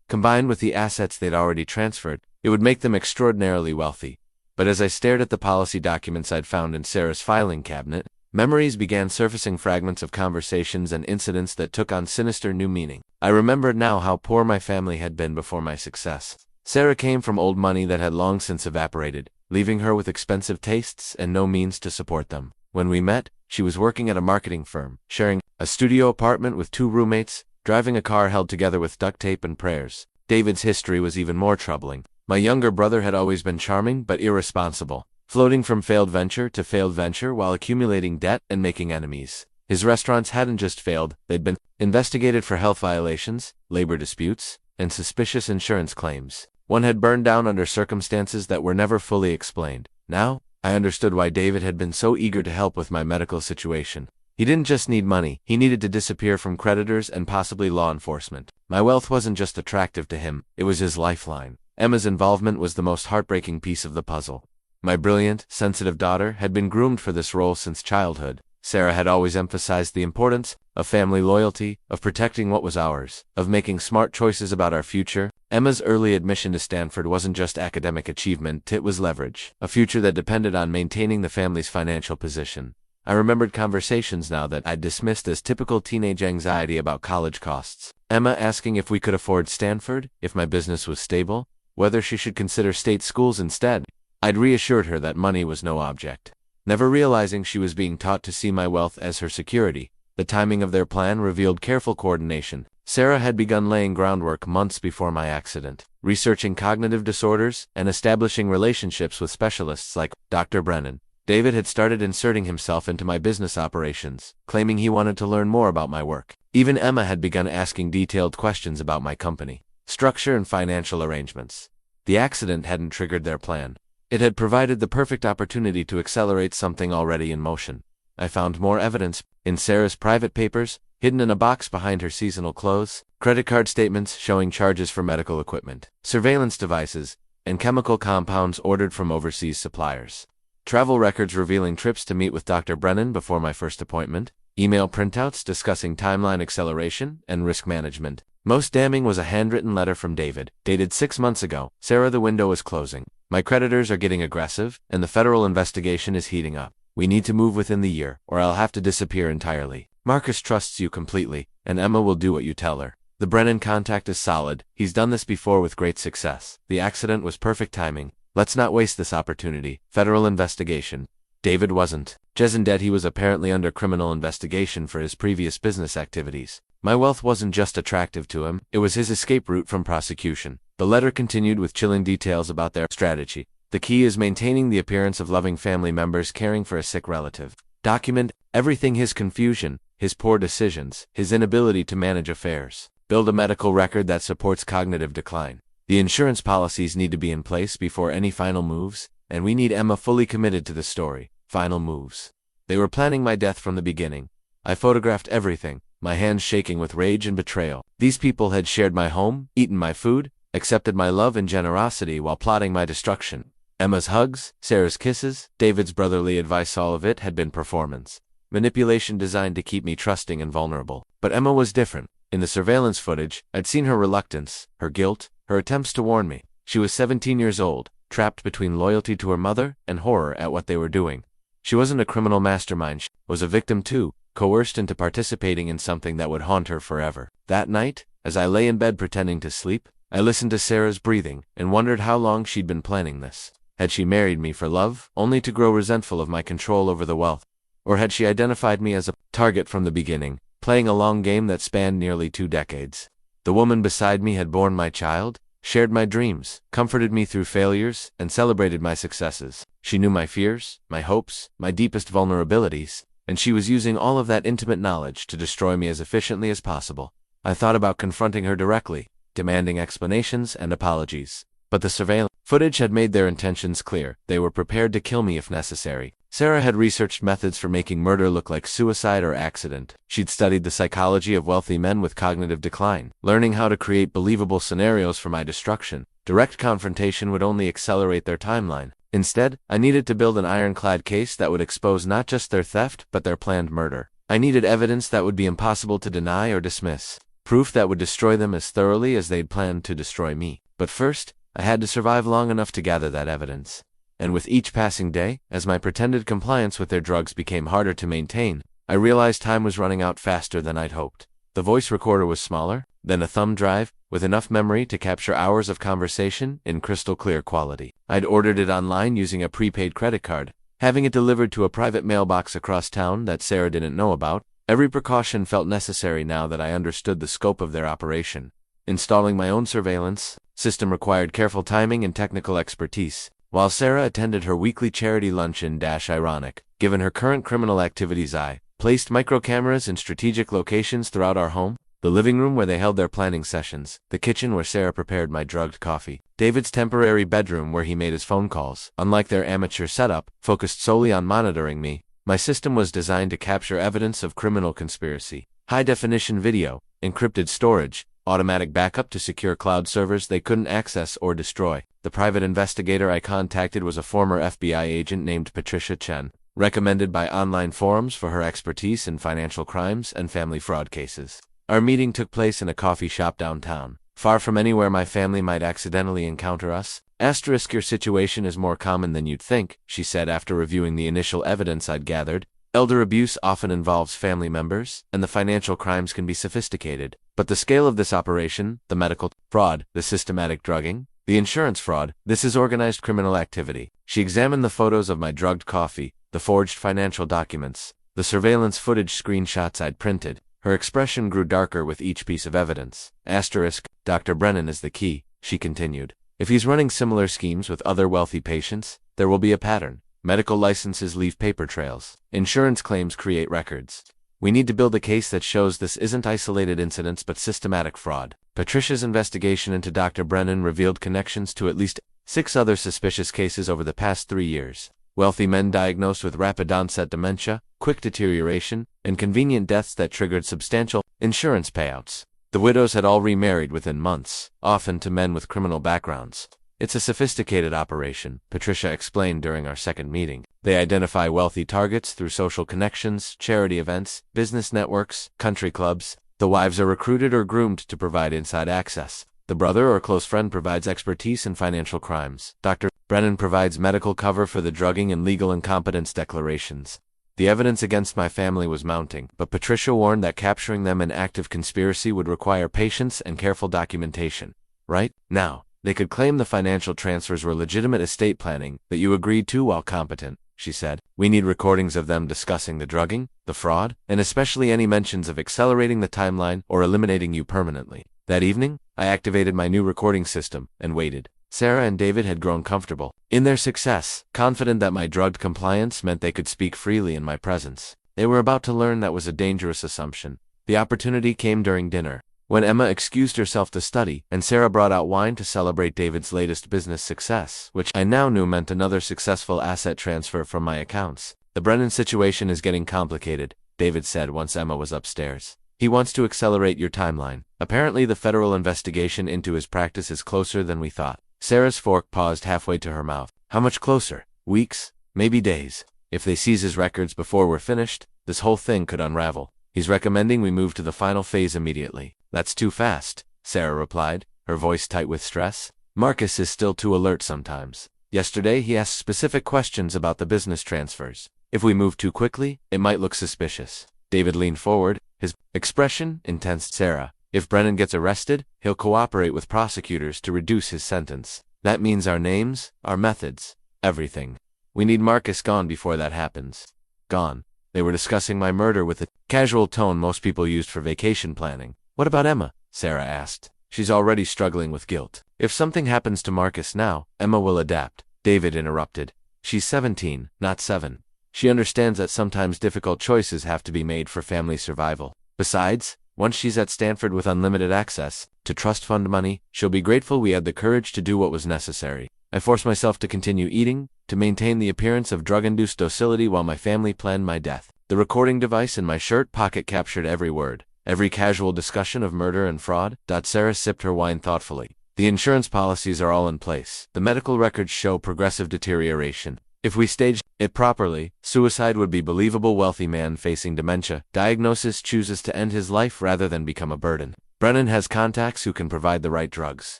Combined with the assets they'd already transferred, it would make them extraordinarily wealthy. But as I stared at the policy documents I'd found in Sarah's filing cabinet, memories began surfacing, fragments of conversations and incidents that took on sinister new meaning. I remembered now how poor my family had been before my success. Sarah came from old money that had long since evaporated, leaving her with expensive tastes and no means to support them. When we met, she was working at a marketing firm, sharing a studio apartment with 2 roommates, driving a car held together with duct tape and prayers. David's history was even more troubling. My younger brother had always been charming but irresponsible, floating from failed venture to failed venture while accumulating debt and making enemies. His restaurants hadn't just failed, they'd been investigated for health violations, labor disputes, and suspicious insurance claims. One had burned down under circumstances that were never fully explained. Now, I understood why David had been so eager to help with my medical situation. He didn't just need money, he needed to disappear from creditors and possibly law enforcement. My wealth wasn't just attractive to him, it was his lifeline. Emma's involvement was the most heartbreaking piece of the puzzle. My brilliant, sensitive daughter had been groomed for this role since childhood. Sarah had always emphasized the importance of family loyalty, of protecting what was ours, of making smart choices about our future. Emma's early admission to Stanford wasn't just academic achievement, it was leverage, a future that depended on maintaining the family's financial position. I remembered conversations now that I'd dismissed as typical teenage anxiety about college costs. Emma asking if we could afford Stanford, if my business was stable, whether she should consider state schools instead. I'd reassured her that money was no object, never realizing she was being taught to see my wealth as her security. The timing of their plan revealed careful coordination. Sarah had begun laying groundwork months before my accident, researching cognitive disorders and establishing relationships with specialists like Dr. Brennan. David had started inserting himself into my business operations, claiming he wanted to learn more about my work. Even Emma had begun asking detailed questions about my company, structure and financial arrangements. The accident hadn't triggered their plan. It had provided the perfect opportunity to accelerate something already in motion. I found more evidence in Sarah's private papers, hidden in a box behind her seasonal clothes, credit card statements showing charges for medical equipment, surveillance devices, and chemical compounds ordered from overseas suppliers. Travel records revealing trips to meet with Dr. Brennan before my first appointment, email printouts discussing timeline acceleration and risk management. Most damning was a handwritten letter from David, dated 6 months ago. Sarah, the window is closing. My creditors are getting aggressive, and the federal investigation is heating up. We need to move within the year, or I'll have to disappear entirely. Marcus trusts you completely, and Emma will do what you tell her. The Brennan contact is solid. He's done this before with great success. The accident was perfect timing. Let's not waste this opportunity. Federal investigation. David wasn't just in debt, he was apparently under criminal investigation for his previous business activities. My wealth wasn't just attractive to him, it was his escape route from prosecution. The letter continued with chilling details about their strategy. The key is maintaining the appearance of loving family members caring for a sick relative. Document everything: his confusion, his poor decisions, his inability to manage affairs. Build a medical record that supports cognitive decline. The insurance policies need to be in place before any final moves, and we need Emma fully committed to the story. Final moves. They were planning my death from the beginning. I photographed everything, my hands shaking with rage and betrayal. These people had shared my home, eaten my food, accepted my love and generosity while plotting my destruction. Emma's hugs, Sarah's kisses, David's brotherly advice, all of it had been performance. Manipulation designed to keep me trusting and vulnerable. But Emma was different. In the surveillance footage, I'd seen her reluctance, her guilt, her attempts to warn me. She was 17 years old, trapped between loyalty to her mother and horror at what they were doing. She wasn't a criminal mastermind, she was a victim too, coerced into participating in something that would haunt her forever. That night, as I lay in bed pretending to sleep, I listened to Sarah's breathing and wondered how long she'd been planning this. Had she married me for love, only to grow resentful of my control over the wealth? Or had she identified me as a target from the beginning, playing a long game that spanned nearly 2 decades? The woman beside me had borne my child, shared my dreams, comforted me through failures, and celebrated my successes. She knew my fears, my hopes, my deepest vulnerabilities, and she was using all of that intimate knowledge to destroy me as efficiently as possible. I thought about confronting her directly, demanding explanations and apologies. But the surveillance footage had made their intentions clear. They were prepared to kill me if necessary. Sarah had researched methods for making murder look like suicide or accident. She'd studied the psychology of wealthy men with cognitive decline, learning how to create believable scenarios for my destruction. Direct confrontation would only accelerate their timeline. Instead, I needed to build an ironclad case that would expose not just their theft, but their planned murder. I needed evidence that would be impossible to deny or dismiss. Proof that would destroy them as thoroughly as they'd planned to destroy me. But first, I had to survive long enough to gather that evidence. And with each passing day, as my pretended compliance with their drugs became harder to maintain, I realized time was running out faster than I'd hoped. The voice recorder was smaller than a thumb drive, with enough memory to capture hours of conversation in crystal clear quality. I'd ordered it online using a prepaid credit card, having it delivered to a private mailbox across town that Sarah didn't know about. Every precaution felt necessary now that I understood the scope of their operation. Installing my own surveillance system required careful timing and technical expertise, while Sarah attended her weekly charity luncheon. Ironic, given her current criminal activities, I placed microcameras in strategic locations throughout our home: the living room where they held their planning sessions, the kitchen where Sarah prepared my drugged coffee, David's temporary bedroom where he made his phone calls. Unlike their amateur setup, focused solely on monitoring me, my system was designed to capture evidence of criminal conspiracy. High-definition video, encrypted storage, automatic backup to secure cloud servers they couldn't access or destroy. The private investigator I contacted was a former FBI agent named Patricia Chen, recommended by online forums for her expertise in financial crimes and family fraud cases. Our meeting took place in a coffee shop downtown, far from anywhere my family might accidentally encounter us. Your situation is more common than you'd think, she said after reviewing the initial evidence I'd gathered. Elder abuse often involves family members, and the financial crimes can be sophisticated. But the scale of this operation, the medical fraud, the systematic drugging, the insurance fraud, this is organized criminal activity. She examined the photos of my drugged coffee, the forged financial documents, the surveillance footage screenshots I'd printed. Her expression grew darker with each piece of evidence. Dr. Brennan is the key, she continued. If he's running similar schemes with other wealthy patients, there will be a pattern. Medical licenses leave paper trails. Insurance claims create records. We need to build a case that shows this isn't isolated incidents but systematic fraud. Patricia's investigation into Dr. Brennan revealed connections to at least 6 other suspicious cases over the past 3 years. Wealthy men diagnosed with rapid onset dementia, quick deterioration, and convenient deaths that triggered substantial insurance payouts. The widows had all remarried within months, often to men with criminal backgrounds. It's a sophisticated operation, Patricia explained during our second meeting. They identify wealthy targets through social connections, charity events, business networks, country clubs. The wives are recruited or groomed to provide inside access. The brother or close friend provides expertise in financial crimes. Dr. Brennan provides medical cover for the drugging and legal incompetence declarations. The evidence against my family was mounting, but Patricia warned that capturing them in active conspiracy would require patience and careful documentation. Right now, they could claim the financial transfers were legitimate estate planning that you agreed to while competent, she said. We need recordings of them discussing the drugging, the fraud, and especially any mentions of accelerating the timeline or eliminating you permanently. That evening, I activated my new recording system and waited. Sarah and David had grown comfortable in their success, confident that my drugged compliance meant they could speak freely in my presence. They were about to learn that was a dangerous assumption. The opportunity came during dinner, when Emma excused herself to study, and Sarah brought out wine to celebrate David's latest business success, which I now knew meant another successful asset transfer from my accounts. The Brennan situation is getting complicated, David said once Emma was upstairs. He wants to accelerate your timeline. Apparently the federal investigation into his practice is closer than we thought. Sarah's fork paused halfway to her mouth. How much closer? Weeks? Maybe days. If they seize his records before we're finished, this whole thing could unravel. He's recommending we move to the final phase immediately. That's too fast, Sarah replied, her voice tight with stress. Marcus is still too alert sometimes. Yesterday he asked specific questions about the business transfers. If we move too quickly, it might look suspicious. David leaned forward, his expression intense. Sarah, if Brennan gets arrested, he'll cooperate with prosecutors to reduce his sentence. That means our names, our methods, everything. We need Marcus gone before that happens. Gone. They were discussing my murder with the casual tone most people used for vacation planning. What about Emma? Sarah asked. She's already struggling with guilt. If something happens to Marcus now, Emma will adapt, David interrupted. She's 17, not 7. She understands that sometimes difficult choices have to be made for family survival. Besides, once she's at Stanford with unlimited access to trust fund money, she'll be grateful we had the courage to do what was necessary. I forced myself to continue eating, to maintain the appearance of drug-induced docility while my family planned my death. The recording device in my shirt pocket captured every word, every casual discussion of murder and fraud. Sarah sipped her wine thoughtfully. The insurance policies are all in place. The medical records show progressive deterioration. If we staged it properly, suicide would be believable. Wealthy man facing dementia. Diagnosis chooses to end his life rather than become a burden. Brennan has contacts who can provide the right drugs,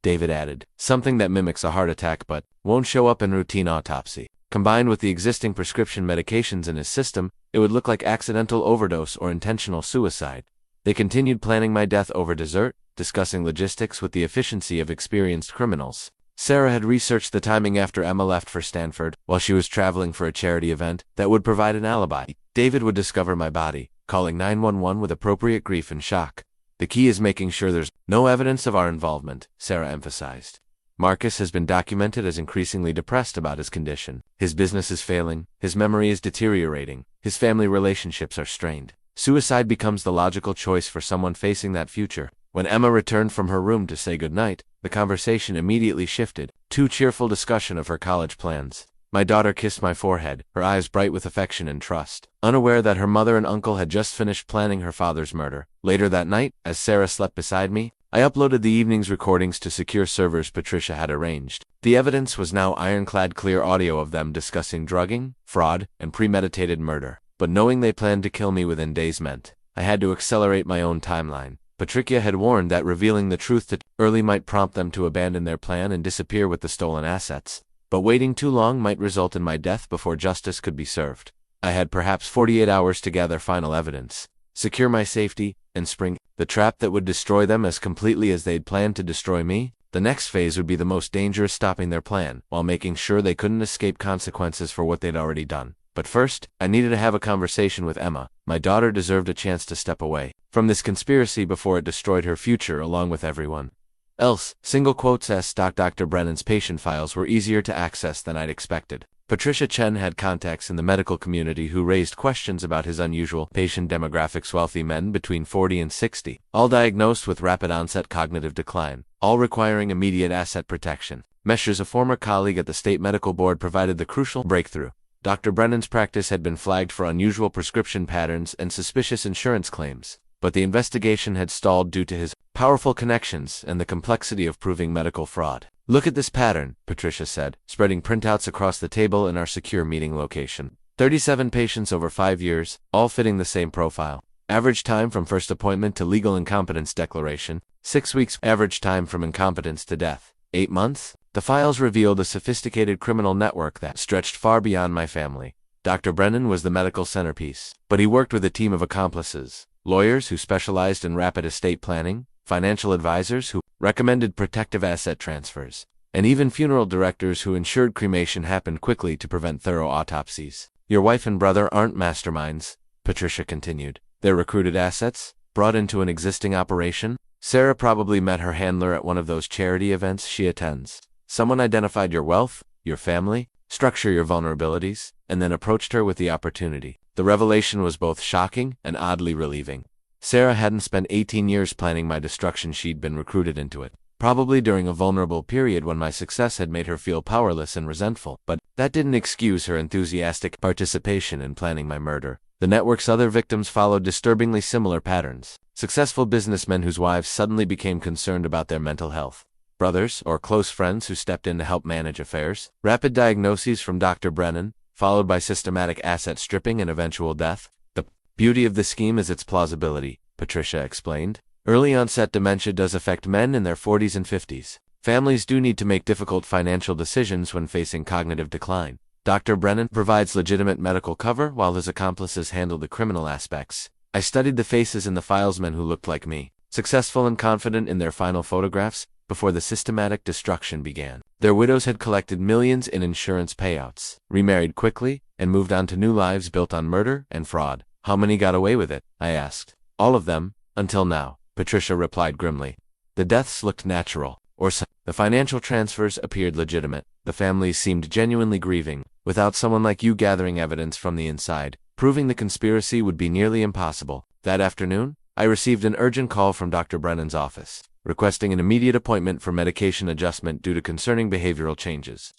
David added. Something that mimics a heart attack but won't show up in routine autopsy. Combined with the existing prescription medications in his system, it would look like accidental overdose or intentional suicide. They continued planning my death over dessert, discussing logistics with the efficiency of experienced criminals. Sarah had researched the timing after Emma left for Stanford, while she was traveling for a charity event that would provide an alibi. David would discover my body, calling 911 with appropriate grief and shock. The key is making sure there's no evidence of our involvement, Sarah emphasized. Marcus has been documented as increasingly depressed about his condition. His business is failing, his memory is deteriorating, his family relationships are strained. Suicide becomes the logical choice for someone facing that future. When Emma returned from her room to say goodnight, the conversation immediately shifted to cheerful discussion of her college plans. My daughter kissed my forehead, her eyes bright with affection and trust, unaware that her mother and uncle had just finished planning her father's murder. Later that night, as Sarah slept beside me, I uploaded the evening's recordings to secure servers Patricia had arranged. The evidence was now ironclad clear audio of them discussing drugging, fraud, and premeditated murder. But knowing they planned to kill me within days meant I had to accelerate my own timeline. Patricia had warned that revealing the truth too early might prompt them to abandon their plan and disappear with the stolen assets. But waiting too long might result in my death before justice could be served. I had perhaps 48 hours to gather final evidence, secure my safety, and spring the trap that would destroy them as completely as they'd planned to destroy me. The next phase would be the most dangerous, stopping their plan, while making sure they couldn't escape consequences for what they'd already done. But first, I needed to have a conversation with Emma. My daughter deserved a chance to step away from this conspiracy before it destroyed her future along with everyone else. Single quotes as Dr. Brennan's patient files were easier to access than I'd expected. Patricia Chen had contacts in the medical community who raised questions about his unusual patient demographics: wealthy men between 40 and 60, all diagnosed with rapid onset cognitive decline, all requiring immediate asset protection. Measures, a former colleague at the state medical board, provided the crucial breakthrough. Dr. Brennan's practice had been flagged for unusual prescription patterns and suspicious insurance claims, but the investigation had stalled due to his powerful connections and the complexity of proving medical fraud. Look at this pattern, Patricia said, spreading printouts across the table in our secure meeting location. 37 patients over 5 years, all fitting the same profile. Average time from first appointment to legal incompetence declaration, 6 weeks. Average time from incompetence to death, 8 months. The files revealed a sophisticated criminal network that stretched far beyond my family. Dr. Brennan was the medical centerpiece, but he worked with a team of accomplices, lawyers who specialized in rapid estate planning, financial advisors who recommended protective asset transfers, and even funeral directors who ensured cremation happened quickly to prevent thorough autopsies. Your wife and brother aren't masterminds, Patricia continued. They're recruited assets, brought into an existing operation. Sarah probably met her handler at one of those charity events she attends. Someone identified your wealth, your family, structure, your vulnerabilities, and then approached her with the opportunity. The revelation was both shocking and oddly relieving. Sarah hadn't spent 18 years planning my destruction. She'd been recruited into it, probably during a vulnerable period when my success had made her feel powerless and resentful. But that didn't excuse her enthusiastic participation in planning my murder. The network's other victims followed disturbingly similar patterns. Successful businessmen whose wives suddenly became concerned about their mental health. Brothers or close friends who stepped in to help manage affairs. Rapid diagnoses from Dr. Brennan, followed by systematic asset stripping and eventual death. The beauty of the scheme is its plausibility, Patricia explained. Early onset dementia does affect men in their 40s and 50s. Families do need to make difficult financial decisions when facing cognitive decline. Dr. Brennan provides legitimate medical cover while his accomplices handle the criminal aspects. I studied the faces in the files, men who looked like me, successful and confident in their final photographs, before the systematic destruction began. Their widows had collected millions in insurance payouts, remarried quickly, and moved on to new lives built on murder and fraud. How many got away with it? I asked. All of them, until now, Patricia replied grimly. The deaths looked natural, or the financial transfers appeared legitimate. The families seemed genuinely grieving. Without someone like you gathering evidence from the inside, proving the conspiracy would be nearly impossible. That afternoon, I received an urgent call from Dr. Brennan's office, requesting an immediate appointment for medication adjustment due to concerning behavioral changes.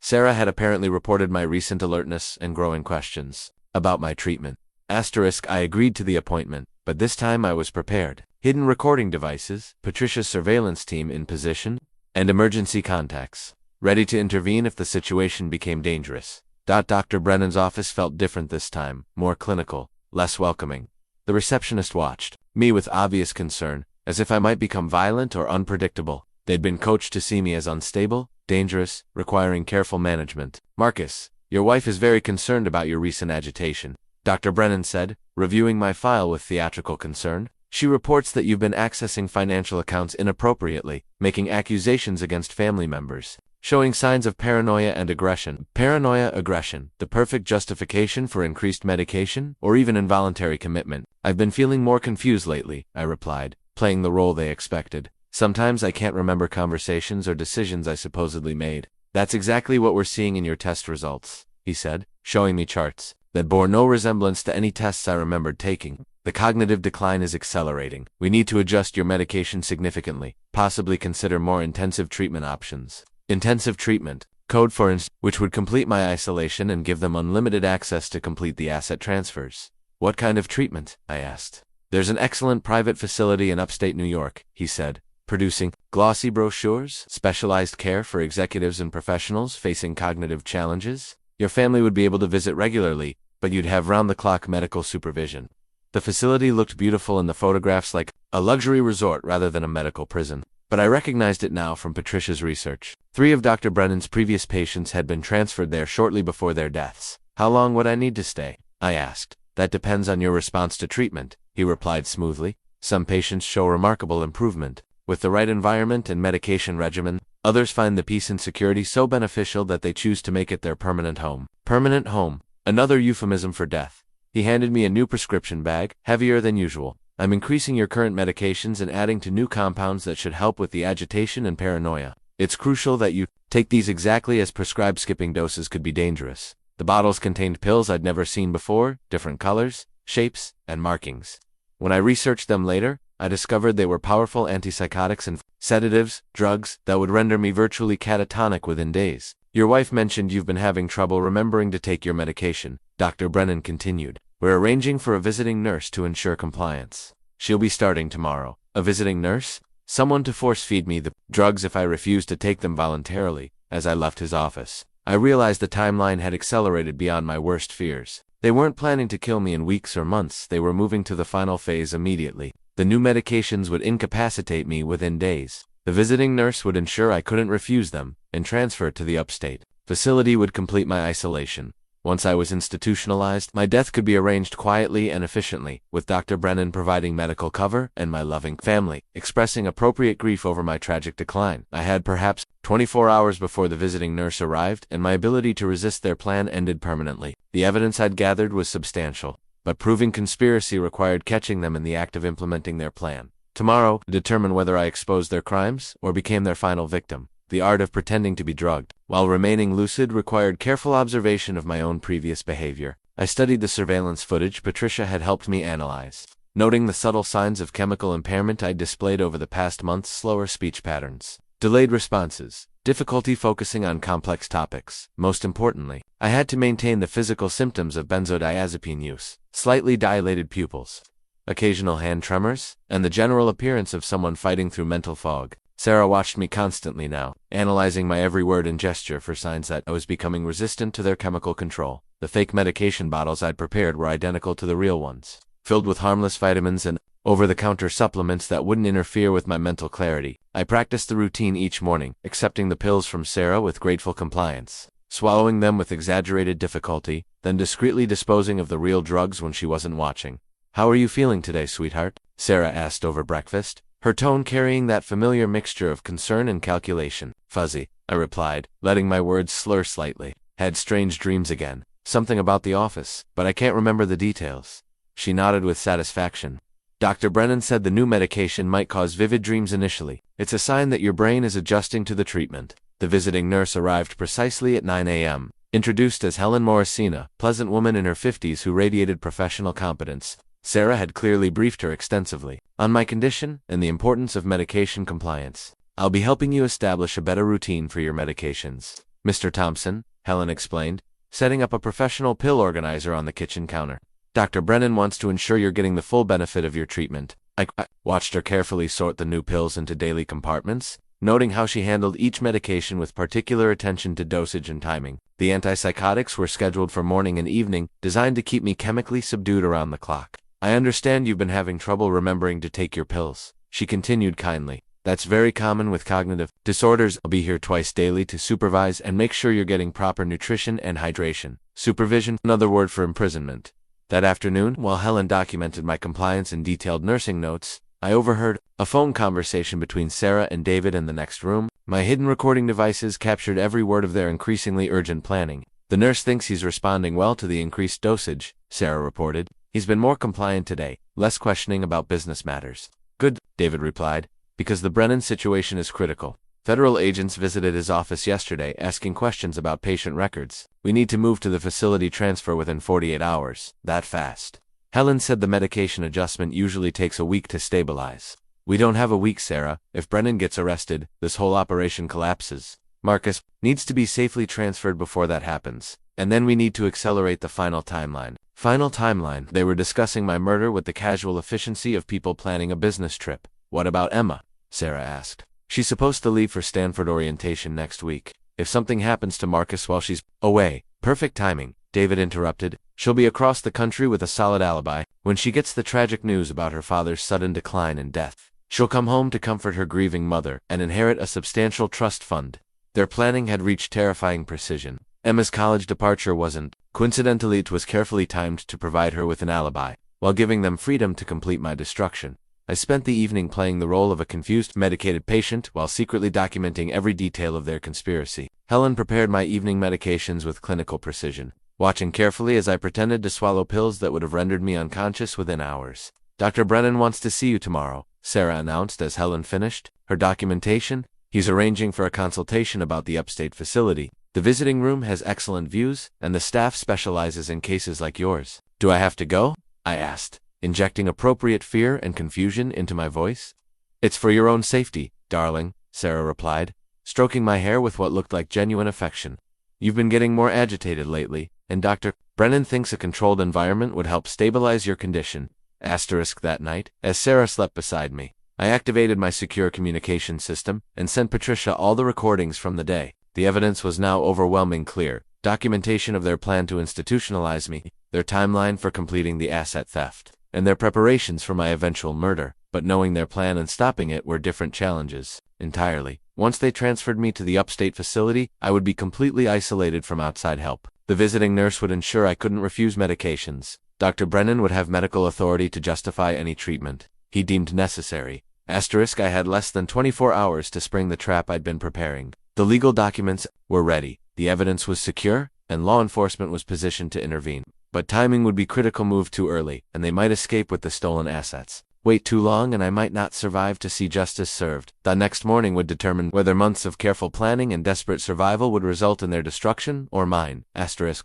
Sarah had apparently reported my recent alertness and growing questions about my treatment. I agreed to the appointment, but this time I was prepared. Hidden recording devices, Patricia's surveillance team in position, and emergency contacts, ready to intervene if the situation became dangerous. Dr. Brennan's office felt different this time, more clinical, less welcoming. The receptionist watched me with obvious concern, as if I might become violent or unpredictable. They'd been coached to see me as unstable, dangerous, requiring careful management. Marcus, your wife is very concerned about your recent agitation, Dr. Brennan said, reviewing my file with theatrical concern. She reports that you've been accessing financial accounts inappropriately, making accusations against family members, showing signs of paranoia and aggression. Paranoia, aggression, the perfect justification for increased medication, or even involuntary commitment. I've been feeling more confused lately, I replied, playing the role they expected. Sometimes I can't remember conversations or decisions I supposedly made. That's exactly what we're seeing in your test results, he said, showing me charts that bore no resemblance to any tests I remembered taking. The cognitive decline is accelerating. We need to adjust your medication significantly, possibly consider more intensive treatment options. Intensive treatment, code for which would complete my isolation and give them unlimited access to complete the asset transfers. What kind of treatment? I asked. There's an excellent private facility in upstate New York, he said, producing glossy brochures, specialized care for executives and professionals facing cognitive challenges. Your family would be able to visit regularly, but you'd have round-the-clock medical supervision. The facility looked beautiful in the photographs, like a luxury resort rather than a medical prison. But I recognized it now from Patricia's research. 3 of Dr. Brennan's previous patients had been transferred there shortly before their deaths. How long would I need to stay? I asked. That depends on your response to treatment, he replied smoothly. Some patients show remarkable improvement with the right environment and medication regimen. Others find the peace and security so beneficial that they choose to make it their permanent home. Permanent home, another euphemism for death. He handed me a new prescription bag, heavier than usual. I'm increasing your current medications and adding to new compounds that should help with the agitation and paranoia. It's crucial that you take these exactly as prescribed. Skipping doses could be dangerous. The bottles contained pills I'd never seen before, different colors, shapes, and markings. When I researched them later, I discovered they were powerful antipsychotics and sedatives, drugs that would render me virtually catatonic within days. Your wife mentioned you've been having trouble remembering to take your medication, Dr. Brennan continued. We're arranging for a visiting nurse to ensure compliance. She'll be starting tomorrow. A visiting nurse? Someone to force-feed me the drugs if I refuse to take them voluntarily. As I left his office, I realized the timeline had accelerated beyond my worst fears. They weren't planning to kill me in weeks or months. They were moving to the final phase immediately. The new medications would incapacitate me within days. The visiting nurse would ensure I couldn't refuse them, and transfer to the upstate facility would complete my isolation. Once I was institutionalized, my death could be arranged quietly and efficiently, with Dr. Brennan providing medical cover and my loving family expressing appropriate grief over my tragic decline. I had perhaps 24 hours before the visiting nurse arrived, and my ability to resist their plan ended permanently. The evidence I'd gathered was substantial, but proving conspiracy required catching them in the act of implementing their plan. Tomorrow, to determine whether I exposed their crimes or became their final victim. The art of pretending to be drugged, while remaining lucid, required careful observation of my own previous behavior. I studied the surveillance footage Patricia had helped me analyze, noting the subtle signs of chemical impairment I'd displayed over the past months: slower speech patterns, delayed responses, difficulty focusing on complex topics. Most importantly, I had to maintain the physical symptoms of benzodiazepine use: slightly dilated pupils, occasional hand tremors, and the general appearance of someone fighting through mental fog. Sarah watched me constantly now, analyzing my every word and gesture for signs that I was becoming resistant to their chemical control. The fake medication bottles I'd prepared were identical to the real ones, filled with harmless vitamins and over-the-counter supplements that wouldn't interfere with my mental clarity. I practiced the routine each morning, accepting the pills from Sarah with grateful compliance, swallowing them with exaggerated difficulty, then discreetly disposing of the real drugs when she wasn't watching. "How are you feeling today, sweetheart?" Sarah asked over breakfast, her tone carrying that familiar mixture of concern and calculation. "Fuzzy," I replied, letting my words slur slightly. "Had strange dreams again." Something about the office, but I can't remember the details. She nodded with satisfaction. Dr. Brennan said the new medication might cause vivid dreams initially. It's a sign that your brain is adjusting to the treatment. The visiting nurse arrived precisely at 9 a.m., introduced as Helen Morrisina, pleasant woman in her 50s who radiated professional competence. Sarah had clearly briefed her extensively on my condition and the importance of medication compliance. I'll be helping you establish a better routine for your medications, Mr. Thompson, Helen explained, setting up a professional pill organizer on the kitchen counter. Dr. Brennan wants to ensure you're getting the full benefit of your treatment. I watched her carefully sort the new pills into daily compartments, noting how she handled each medication with particular attention to dosage and timing. The antipsychotics were scheduled for morning and evening, designed to keep me chemically subdued around the clock. I understand you've been having trouble remembering to take your pills, she continued kindly. That's very common with cognitive disorders. I'll be here twice daily to supervise and make sure you're getting proper nutrition and hydration. Supervision, another word for imprisonment. That afternoon, while Helen documented my compliance in detailed nursing notes, I overheard a phone conversation between Sarah and David in the next room. My hidden recording devices captured every word of their increasingly urgent planning. The nurse thinks he's responding well to the increased dosage, Sarah reported. He's been more compliant today, less questioning about business matters. Good, David replied, because the Brennan situation is critical. Federal agents visited his office yesterday asking questions about patient records. We need to move to the facility transfer within 48 hours, that fast. Helen said the medication adjustment usually takes a week to stabilize. We don't have a week, Sarah. If Brennan gets arrested, this whole operation collapses. Marcus needs to be safely transferred before that happens. And then we need to accelerate the final timeline. Final timeline? They were discussing my murder with the casual efficiency of people planning a business trip. What about Emma? Sarah asked. She's supposed to leave for Stanford orientation next week. If something happens to Marcus while she's away, perfect timing, David interrupted. She'll be across the country with a solid alibi. When she gets the tragic news about her father's sudden decline and death, she'll come home to comfort her grieving mother and inherit a substantial trust fund. Their planning had reached terrifying precision. Emma's college departure wasn't. Coincidentally, it was carefully timed to provide her with an alibi, while giving them freedom to complete my destruction. I spent the evening playing the role of a confused, medicated patient while secretly documenting every detail of their conspiracy. Helen prepared my evening medications with clinical precision, watching carefully as I pretended to swallow pills that would have rendered me unconscious within hours. Dr. Brennan wants to see you tomorrow, Sarah announced as Helen finished her documentation. He's arranging for a consultation about the upstate facility. The visiting room has excellent views, and the staff specializes in cases like yours. Do I have to go? I asked, injecting appropriate fear and confusion into my voice. It's for your own safety, darling, Sarah replied, stroking my hair with what looked like genuine affection. You've been getting more agitated lately, and Dr. Brennan thinks a controlled environment would help stabilize your condition. That night, as Sarah slept beside me, I activated my secure communication system and sent Patricia all the recordings from the day. The evidence was now overwhelmingly clear. Documentation of their plan to institutionalize me, their timeline for completing the asset theft, and their preparations for my eventual murder. But knowing their plan and stopping it were different challenges, entirely. Once they transferred me to the upstate facility, I would be completely isolated from outside help. The visiting nurse would ensure I couldn't refuse medications. Dr. Brennan would have medical authority to justify any treatment he deemed necessary. I had less than 24 hours to spring the trap I'd been preparing. The legal documents were ready, the evidence was secure, and law enforcement was positioned to intervene. But timing would be critical. Move too early, and they might escape with the stolen assets. Wait too long and I might not survive to see justice served. The next morning would determine whether months of careful planning and desperate survival would result in their destruction or mine.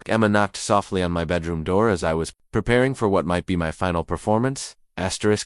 Emma knocked softly on my bedroom door as I was preparing for what might be my final performance.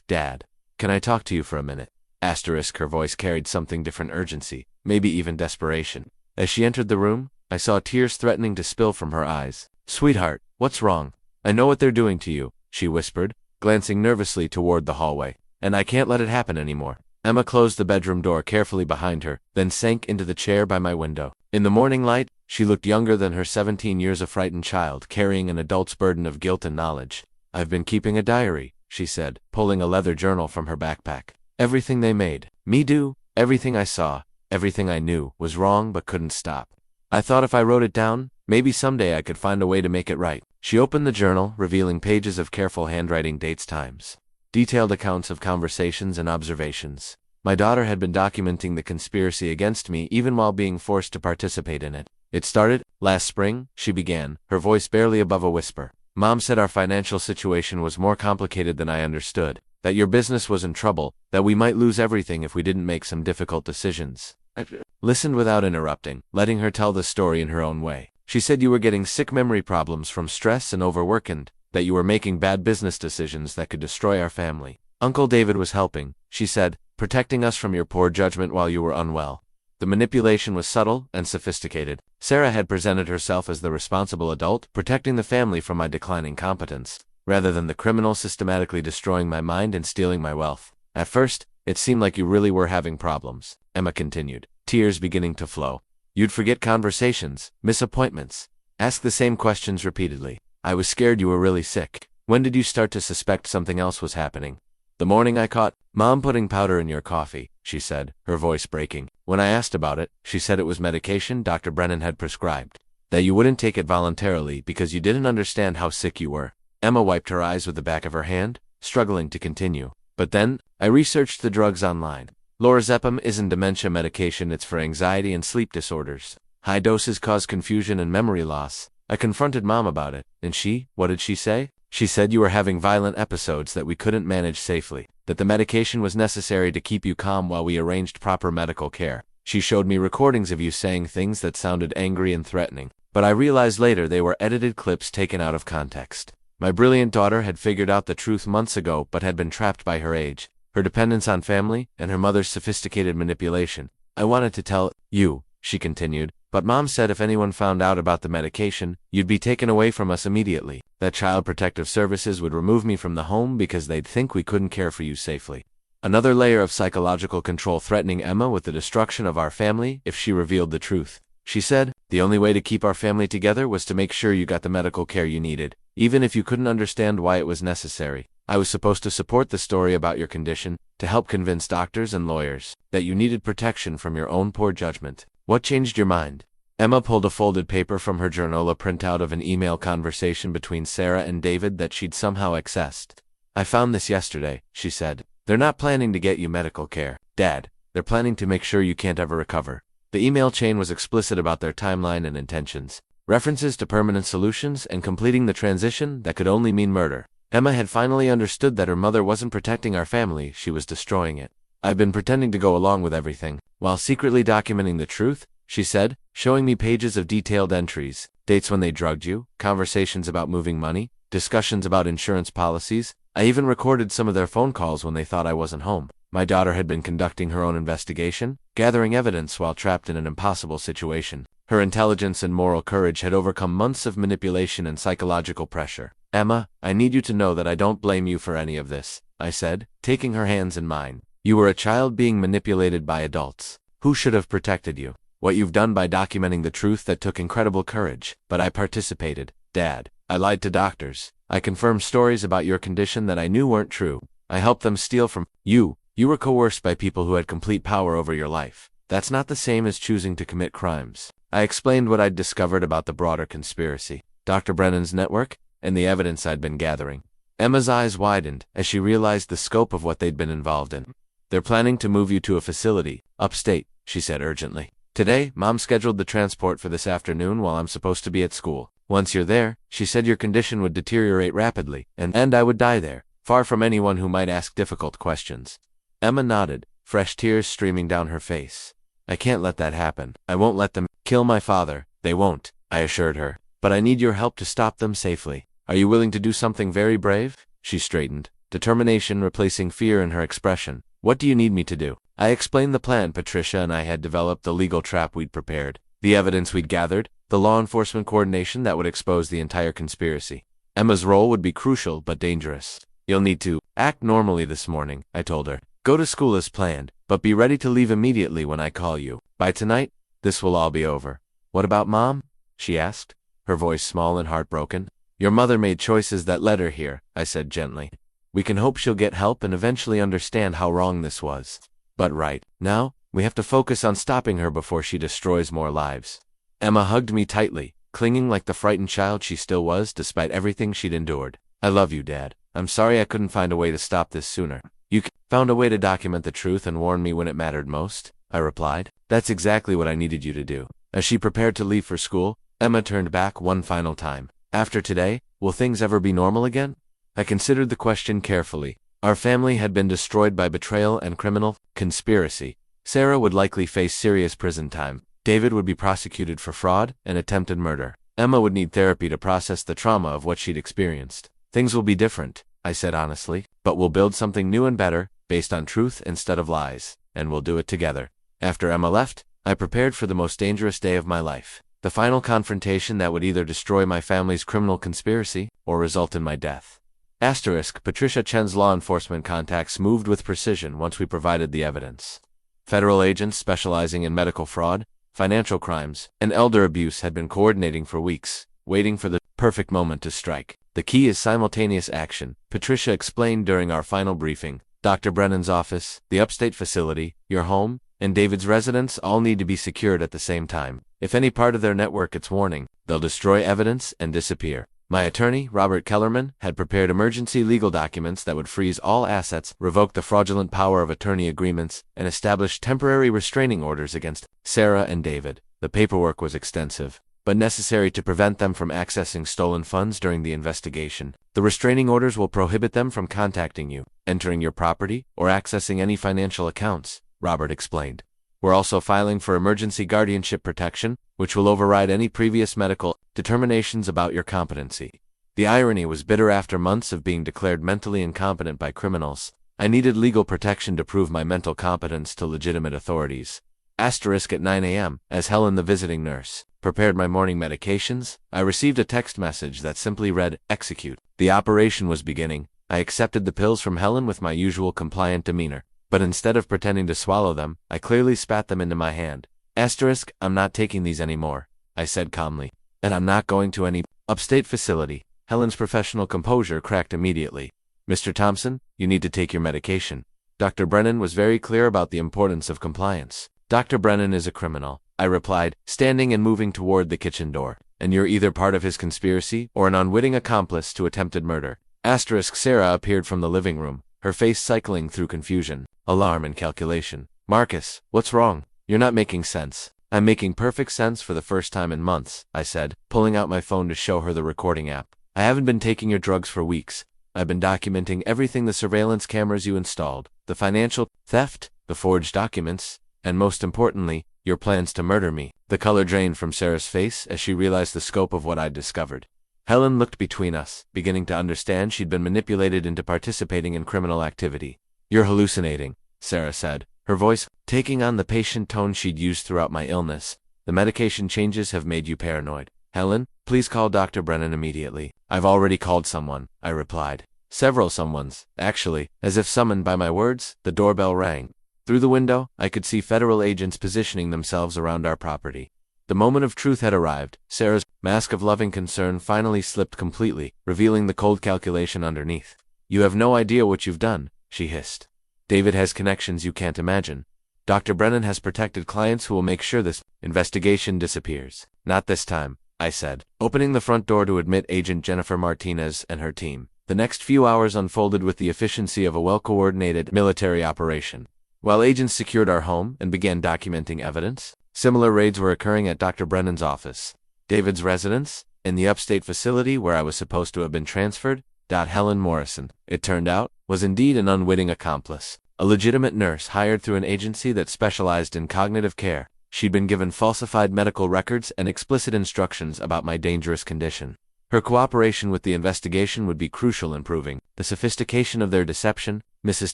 Dad, can I talk to you for a minute? Her voice carried something different, urgency, maybe even desperation. As she entered the room, I saw tears threatening to spill from her eyes. Sweetheart, what's wrong? I know what they're doing to you, she whispered, glancing nervously toward the hallway. And I can't let it happen anymore. Emma closed the bedroom door carefully behind her, then sank into the chair by my window. In the morning light, she looked younger than her 17 years, a frightened child carrying an adult's burden of guilt and knowledge. I've been keeping a diary, she said, pulling a leather journal from her backpack. Everything they made me do, everything I saw, everything I knew, was wrong but couldn't stop. I thought if I wrote it down, maybe someday I could find a way to make it right. She opened the journal, revealing pages of careful handwriting, dates, times, detailed accounts of conversations and observations. My daughter had been documenting the conspiracy against me even while being forced to participate in it. It started last spring, she began, her voice barely above a whisper. Mom said our financial situation was more complicated than I understood, that your business was in trouble, that we might lose everything if we didn't make some difficult decisions. I listened without interrupting, letting her tell the story in her own way. She said you were getting sick memory problems from stress and overwork and that you were making bad business decisions that could destroy our family. Uncle David was helping, she said, protecting us from your poor judgment while you were unwell. The manipulation was subtle and sophisticated. Sarah had presented herself as the responsible adult, protecting the family from my declining competence, rather than the criminal systematically destroying my mind and stealing my wealth. At first, it seemed like you really were having problems, Emma continued, tears beginning to flow. You'd forget conversations, miss appointments, ask the same questions repeatedly. I was scared you were really sick. When did you start to suspect something else was happening? The morning I caught Mom putting powder in your coffee, she said, her voice breaking. When I asked about it, she said it was medication Dr. Brennan had prescribed, that you wouldn't take it voluntarily because you didn't understand how sick you were. Emma wiped her eyes with the back of her hand, struggling to continue. But then, I researched the drugs online. Lorazepam isn't dementia medication, it's for anxiety and sleep disorders. High doses cause confusion and memory loss. I confronted Mom about it, and what did she say? She said you were having violent episodes that we couldn't manage safely, that the medication was necessary to keep you calm while we arranged proper medical care. She showed me recordings of you saying things that sounded angry and threatening, but I realized later they were edited clips taken out of context. My brilliant daughter had figured out the truth months ago but had been trapped by her age, her dependence on family, and her mother's sophisticated manipulation. I wanted to tell you, she continued, but Mom said if anyone found out about the medication, you'd be taken away from us immediately, that Child Protective Services would remove me from the home because they'd think we couldn't care for you safely. Another layer of psychological control threatening Emma with the destruction of our family if she revealed the truth. She said, the only way to keep our family together was to make sure you got the medical care you needed, even if you couldn't understand why it was necessary. I was supposed to support the story about your condition, to help convince doctors and lawyers that you needed protection from your own poor judgment. What changed your mind? Emma pulled a folded paper from her journal, a printout of an email conversation between Sarah and David that she'd somehow accessed. I found this yesterday, she said. They're not planning to get you medical care, Dad. They're planning to make sure you can't ever recover. The email chain was explicit about their timeline and intentions. References to permanent solutions and completing the transition that could only mean murder. Emma had finally understood that her mother wasn't protecting our family, she was destroying it. I've been pretending to go along with everything, while secretly documenting the truth, she said, showing me pages of detailed entries, dates when they drugged you, conversations about moving money, discussions about insurance policies. I even recorded some of their phone calls when they thought I wasn't home. My daughter had been conducting her own investigation, gathering evidence while trapped in an impossible situation. Her intelligence and moral courage had overcome months of manipulation and psychological pressure. Emma, I need you to know that I don't blame you for any of this, I said, taking her hands in mine. You were a child being manipulated by adults. Who should have protected you? What you've done by documenting the truth that took incredible courage, but I participated, Dad. I lied to doctors. I confirmed stories about your condition that I knew weren't true. I helped them steal from you. You were coerced by people who had complete power over your life. That's not the same as choosing to commit crimes. I explained what I'd discovered about the broader conspiracy, Dr. Brennan's network, and the evidence I'd been gathering. Emma's eyes widened as she realized the scope of what they'd been involved in. They're planning to move you to a facility, upstate, she said urgently. Today, Mom scheduled the transport for this afternoon while I'm supposed to be at school. Once you're there, she said your condition would deteriorate rapidly, and I would die there, far from anyone who might ask difficult questions. Emma nodded, fresh tears streaming down her face. I can't let that happen. I won't let them kill my father. They won't, I assured her. But I need your help to stop them safely. Are you willing to do something very brave? She straightened, determination replacing fear in her expression. What do you need me to do? I explained the plan Patricia and I had developed, the legal trap we'd prepared, the evidence we'd gathered, the law enforcement coordination that would expose the entire conspiracy. Emma's role would be crucial but dangerous. You'll need to act normally this morning, I told her. Go to school as planned, but be ready to leave immediately when I call you. By tonight, this will all be over. What about Mom? She asked, her voice small and heartbroken. Your mother made choices that led her here, I said gently. We can hope she'll get help and eventually understand how wrong this was. But right now, we have to focus on stopping her before she destroys more lives. Emma hugged me tightly, clinging like the frightened child she still was despite everything she'd endured. I love you, Dad. I'm sorry I couldn't find a way to stop this sooner. You found a way to document the truth and warn me when it mattered most, I replied. That's exactly what I needed you to do. As she prepared to leave for school, Emma turned back one final time. After today, will things ever be normal again? I considered the question carefully. Our family had been destroyed by betrayal and criminal conspiracy. Sarah would likely face serious prison time. David would be prosecuted for fraud and attempted murder. Emma would need therapy to process the trauma of what she'd experienced. Things will be different, I said honestly, but we'll build something new and better, based on truth instead of lies, and we'll do it together. After Emma left, I prepared for the most dangerous day of my life. The final confrontation that would either destroy my family's criminal conspiracy or result in my death. Patricia Chen's law enforcement contacts moved with precision once we provided the evidence. Federal agents specializing in medical fraud, financial crimes, and elder abuse had been coordinating for weeks, waiting for the perfect moment to strike. The key is simultaneous action, Patricia explained during our final briefing. Dr. Brennan's office, the upstate facility, your home, and David's residence all need to be secured at the same time. If any part of their network gets warning, they'll destroy evidence and disappear. My attorney, Robert Kellerman, had prepared emergency legal documents that would freeze all assets, revoke the fraudulent power of attorney agreements, and establish temporary restraining orders against Sarah and David. The paperwork was extensive, but necessary to prevent them from accessing stolen funds during the investigation. The restraining orders will prohibit them from contacting you, entering your property, or accessing any financial accounts, Robert explained. We're also filing for emergency guardianship protection, which will override any previous medical determinations about your competency. The irony was bitter. After months of being declared mentally incompetent by criminals, I needed legal protection to prove my mental competence to legitimate authorities. At 9 a.m., as Helen, the visiting nurse, prepared my morning medications, I received a text message that simply read, "Execute." The operation was beginning. I accepted the pills from Helen with my usual compliant demeanor. But instead of pretending to swallow them, I clearly spat them into my hand. I'm not taking these anymore, I said calmly. And I'm not going to any upstate facility. Helen's professional composure cracked immediately. Mr. Thompson, you need to take your medication. Dr. Brennan was very clear about the importance of compliance. Dr. Brennan is a criminal, I replied, standing and moving toward the kitchen door. And you're either part of his conspiracy or an unwitting accomplice to attempted murder. Sarah appeared from the living room, her face cycling through confusion, alarm, and calculation. Marcus, what's wrong? You're not making sense. I'm making perfect sense for the first time in months, I said, pulling out my phone to show her the recording app. I haven't been taking your drugs for weeks. I've been documenting everything: the surveillance cameras you installed, the financial theft, the forged documents, and most importantly, your plans to murder me. The color drained from Sarah's face as she realized the scope of what I'd discovered. Helen looked between us, beginning to understand she'd been manipulated into participating in criminal activity. You're hallucinating, Sarah said, her voice taking on the patient tone she'd used throughout my illness. The medication changes have made you paranoid. Helen, please call Dr. Brennan immediately. I've already called someone, I replied. Several someones, actually. As if summoned by my words, the doorbell rang. Through the window, I could see federal agents positioning themselves around our property. The moment of truth had arrived. Sarah's mask of loving concern finally slipped completely, revealing the cold calculation underneath. You have no idea what you've done, she hissed. David has connections you can't imagine. Dr. Brennan has protected clients who will make sure this investigation disappears. Not this time, I said, opening the front door to admit Agent Jennifer Martinez and her team. The next few hours unfolded with the efficiency of a well-coordinated military operation. While agents secured our home and began documenting evidence, similar raids were occurring at Dr. Brennan's office, David's residence, and the upstate facility where I was supposed to have been transferred. Helen Morrison, it turned out, was indeed an unwitting accomplice, a legitimate nurse hired through an agency that specialized in cognitive care. She'd been given falsified medical records and explicit instructions about my dangerous condition. Her cooperation with the investigation would be crucial in proving the sophistication of their deception. Mrs.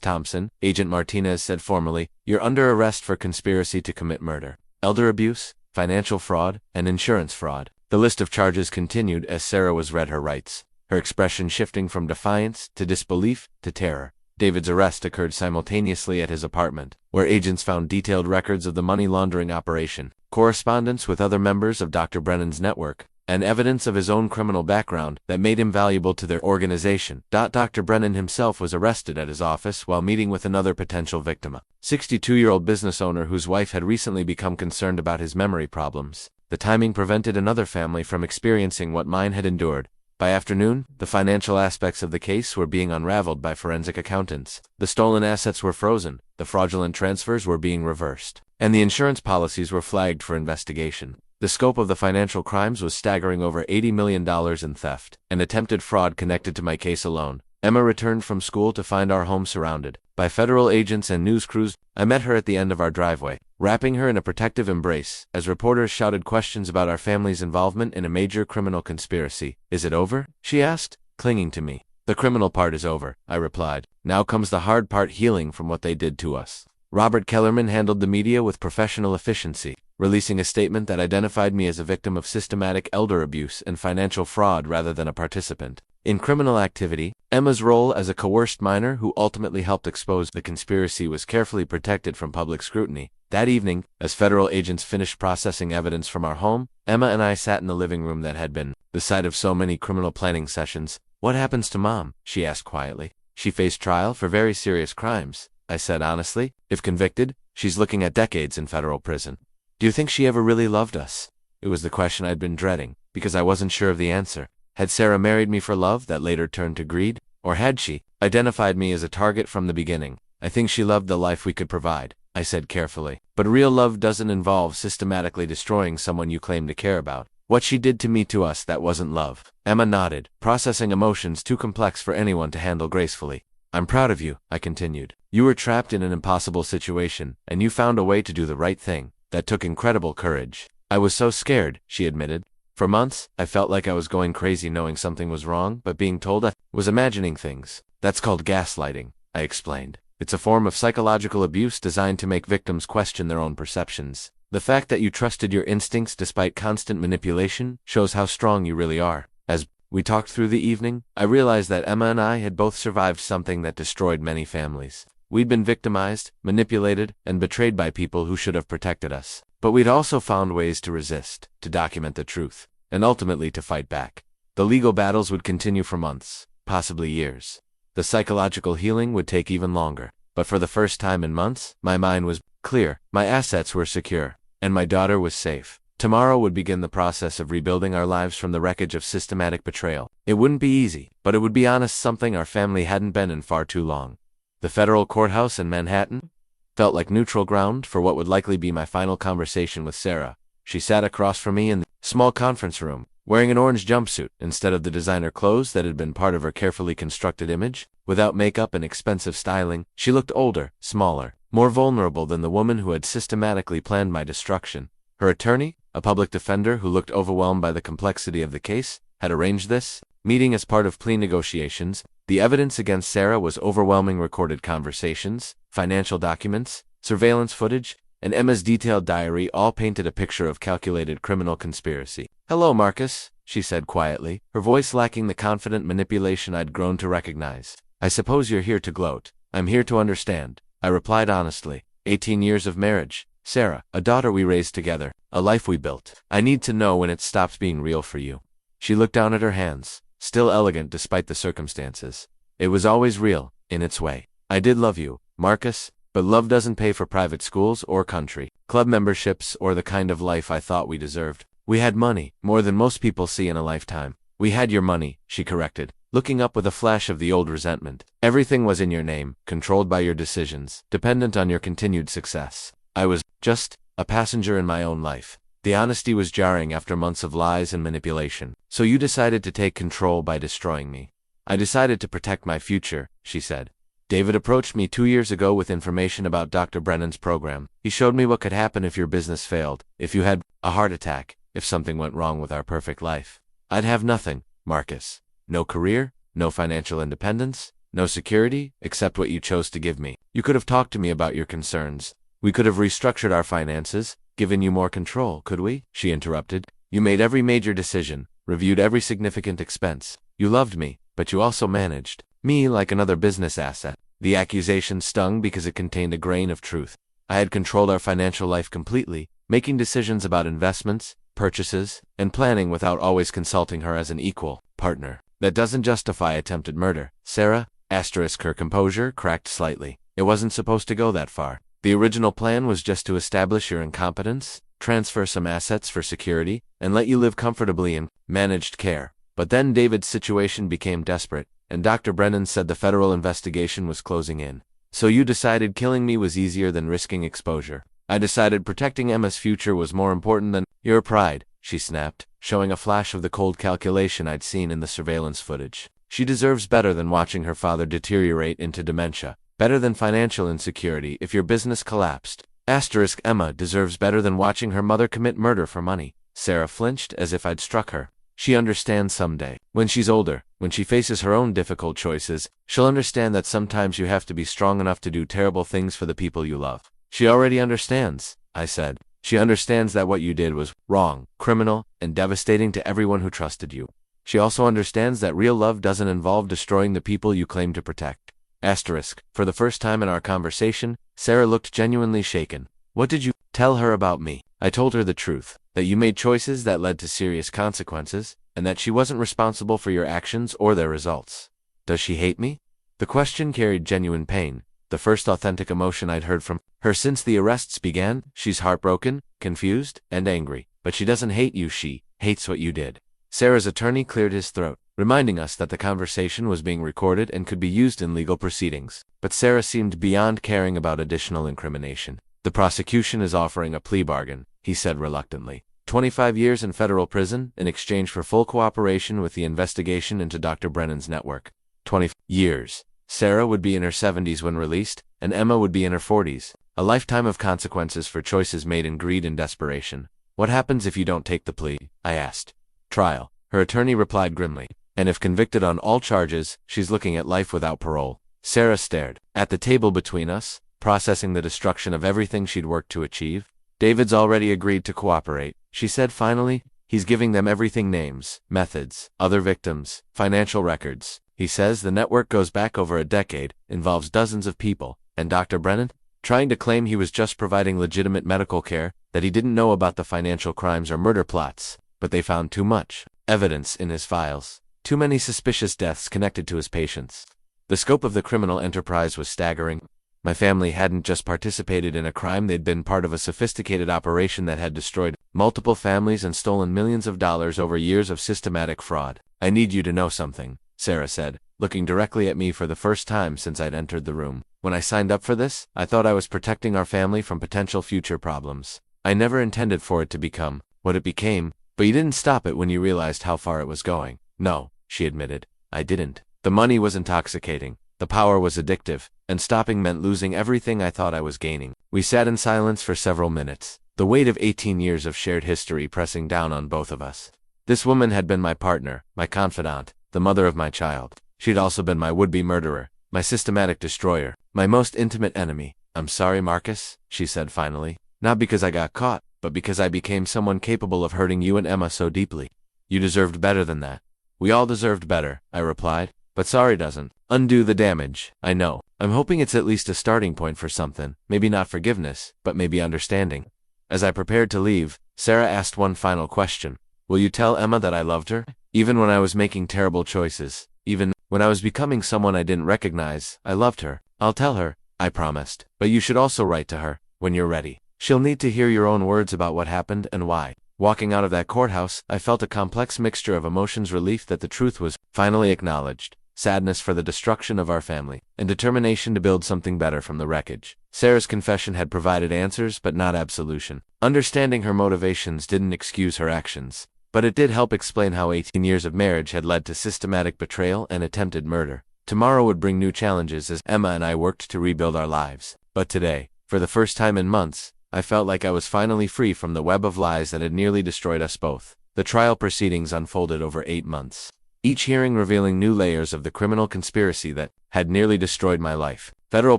Thompson, Agent Martinez said formally, you're under arrest for conspiracy to commit murder, elder abuse, financial fraud, and insurance fraud. The list of charges continued as Sarah was read her rights, her expression shifting from defiance to disbelief to terror. David's arrest occurred simultaneously at his apartment, where agents found detailed records of the money laundering operation, correspondence with other members of Dr. Brennan's network, and evidence of his own criminal background that made him valuable to their organization. Dr. Brennan himself was arrested at his office while meeting with another potential victim, a 62-year-old business owner whose wife had recently become concerned about his memory problems. The timing prevented another family from experiencing what mine had endured. By afternoon, the financial aspects of the case were being unraveled by forensic accountants. The stolen assets were frozen, the fraudulent transfers were being reversed, and the insurance policies were flagged for investigation. The scope of the financial crimes was staggering: over $80 million in theft and attempted fraud connected to my case alone. Emma returned from school to find our home surrounded by federal agents and news crews. I met her at the end of our driveway, wrapping her in a protective embrace, as reporters shouted questions about our family's involvement in a major criminal conspiracy. "Is it over?" she asked, clinging to me. "The criminal part is over," I replied. "Now comes the hard part: healing from what they did to us." Robert Kellerman handled the media with professional efficiency, releasing a statement that identified me as a victim of systematic elder abuse and financial fraud rather than a participant in criminal activity. Emma's role as a coerced minor who ultimately helped expose the conspiracy was carefully protected from public scrutiny. That evening, as federal agents finished processing evidence from our home, Emma and I sat in the living room that had been the site of so many criminal planning sessions. "What happens to Mom?" she asked quietly. "She faced trial for very serious crimes," I said honestly. "If convicted, she's looking at decades in federal prison." "Do you think she ever really loved us?" It was the question I'd been dreading, because I wasn't sure of the answer. Had Sarah married me for love that later turned to greed? Or had she identified me as a target from the beginning? "I think she loved the life we could provide," I said carefully. "But real love doesn't involve systematically destroying someone you claim to care about. What she did to me, to us, that wasn't love." Emma nodded, processing emotions too complex for anyone to handle gracefully. "I'm proud of you," I continued. "You were trapped in an impossible situation, and you found a way to do the right thing. That took incredible courage." "I was so scared," she admitted. "For months, I felt like I was going crazy knowing something was wrong, but being told I was imagining things." "That's called gaslighting," I explained. "It's a form of psychological abuse designed to make victims question their own perceptions. The fact that you trusted your instincts despite constant manipulation shows how strong you really are." As we talked through the evening, I realized that Emma and I had both survived something that destroyed many families. We'd been victimized, manipulated, and betrayed by people who should have protected us. But we'd also found ways to resist, to document the truth, and ultimately to fight back. The legal battles would continue for months, possibly years. The psychological healing would take even longer. But for the first time in months, my mind was clear, my assets were secure, and my daughter was safe. Tomorrow would begin the process of rebuilding our lives from the wreckage of systematic betrayal. It wouldn't be easy, but it would be honest, something our family hadn't been in far too long. The federal courthouse in Manhattan felt like neutral ground for what would likely be my final conversation with Sarah. She sat across from me in the small conference room, wearing an orange jumpsuit instead of the designer clothes that had been part of her carefully constructed image. Without makeup and expensive styling, she looked older, smaller, more vulnerable than the woman who had systematically planned my destruction. Her attorney, a public defender who looked overwhelmed by the complexity of the case, had arranged this meeting as part of plea negotiations. The evidence against Sarah was overwhelming: recorded conversations, financial documents, surveillance footage, and Emma's detailed diary all painted a picture of calculated criminal conspiracy. "Hello, Marcus," she said quietly, her voice lacking the confident manipulation I'd grown to recognize. "I suppose you're here to gloat." "I'm here to understand," I replied honestly. 18 years of marriage, Sarah, a daughter we raised together, a life we built. I need to know when it stops being real for you. She looked down at her hands, still elegant despite the circumstances. "It was always real, in its way. I did love you, Marcus, but love doesn't pay for private schools or country club memberships or the kind of life I thought we deserved. We had money, more than most people see in a lifetime." "We had your money," she corrected, looking up with a flash of the old resentment. "Everything was in your name, controlled by your decisions, dependent on your continued success. I was just a passenger in my own life." The honesty was jarring after months of lies and manipulation. "So you decided to take control by destroying me." "I decided to protect my future," she said. "David approached me 2 years ago with information about Dr. Brennan's program. He showed me what could happen if your business failed, if you had a heart attack, if something went wrong with our perfect life. I'd have nothing, Marcus. No career, no financial independence, no security, except what you chose to give me. You could have talked to me about your concerns. We could have restructured our finances, given you more control, could we?" she interrupted. "You made every major decision, reviewed every significant expense. You loved me, but you also managed me like another business asset." The accusation stung because it contained a grain of truth. I had controlled our financial life completely, making decisions about investments, purchases, and planning without always consulting her as an equal partner. "That doesn't justify attempted murder, Sarah." Her composure cracked slightly. "It wasn't supposed to go that far. The original plan was just to establish your incompetence, transfer some assets for security, and let you live comfortably in managed care. But then David's situation became desperate, and Dr. Brennan said the federal investigation was closing in. So you decided killing me was easier than risking exposure." I decided protecting Emma's future was more important than your pride, she snapped, showing a flash of the cold calculation I'd seen in the surveillance footage. She deserves better than watching her father deteriorate into dementia, better than financial insecurity if your business collapsed. Emma deserves better than watching her mother commit murder for money. Sarah flinched as if I'd struck her. She understands someday. When she's older, when she faces her own difficult choices, she'll understand that sometimes you have to be strong enough to do terrible things for the people you love. She already understands, I said. She understands that what you did was wrong, criminal, and devastating to everyone who trusted you. She also understands that real love doesn't involve destroying the people you claim to protect. For the first time in our conversation, Sarah looked genuinely shaken. What did you tell her about me? I told her the truth, that you made choices that led to serious consequences, and that she wasn't responsible for your actions or their results. Does she hate me? The question carried genuine pain, the first authentic emotion I'd heard from her since the arrests began. She's heartbroken, confused, and angry, but she doesn't hate you, she hates what you did. Sarah's attorney cleared his throat, reminding us that the conversation was being recorded and could be used in legal proceedings. But Sarah seemed beyond caring about additional incrimination. The prosecution is offering a plea bargain, he said reluctantly. 25 years in federal prison in exchange for full cooperation with the investigation into Dr. Brennan's network. 20 years. Sarah would be in her 70s when released, and Emma would be in her 40s. A lifetime of consequences for choices made in greed and desperation. What happens if you don't take the plea? I asked. Trial, her attorney replied grimly. And if convicted on all charges, she's looking at life without parole. Sarah stared. At the table between us, processing the destruction of everything she'd worked to achieve. David's already agreed to cooperate, she said finally. He's giving them everything: names, methods, other victims, financial records. He says the network goes back over a decade, involves dozens of people, and Dr. Brennan, trying to claim he was just providing legitimate medical care, that he didn't know about the financial crimes or murder plots. But they found too much evidence in his files. Too many suspicious deaths connected to his patients. The scope of the criminal enterprise was staggering. My family hadn't just participated in a crime, they'd been part of a sophisticated operation that had destroyed multiple families and stolen millions of dollars over years of systematic fraud. I need you to know something, Sarah said, looking directly at me for the first time since I'd entered the room. When I signed up for this, I thought I was protecting our family from potential future problems. I never intended for it to become what it became, but you didn't stop it when you realized how far it was going. No, she admitted. I didn't. The money was intoxicating. The power was addictive, and stopping meant losing everything I thought I was gaining. We sat in silence for several minutes, the weight of 18 years of shared history pressing down on both of us. This woman had been my partner, my confidant, the mother of my child. She'd also been my would-be murderer, my systematic destroyer, my most intimate enemy. I'm sorry, Marcus, she said finally. Not because I got caught, but because I became someone capable of hurting you and Emma so deeply. You deserved better than that. We all deserved better, I replied. But sorry doesn't undo the damage, I know. I'm hoping it's at least a starting point for something, maybe not forgiveness, but maybe understanding. As I prepared to leave, Sarah asked one final question. Will you tell Emma that I loved her? Even when I was making terrible choices, even when I was becoming someone I didn't recognize, I loved her. I'll tell her, I promised. But you should also write to her, when you're ready. She'll need to hear your own words about what happened and why. Walking out of that courthouse, I felt a complex mixture of emotions: relief that the truth was finally acknowledged, sadness for the destruction of our family, and determination to build something better from the wreckage. Sarah's confession had provided answers, but not absolution. Understanding her motivations didn't excuse her actions, but it did help explain how 18 years of marriage had led to systematic betrayal and attempted murder. Tomorrow would bring new challenges as Emma and I worked to rebuild our lives. But today, for the first time in months, I felt like I was finally free from the web of lies that had nearly destroyed us both. The trial proceedings unfolded over 8 months. Each hearing revealing new layers of the criminal conspiracy that had nearly destroyed my life. Federal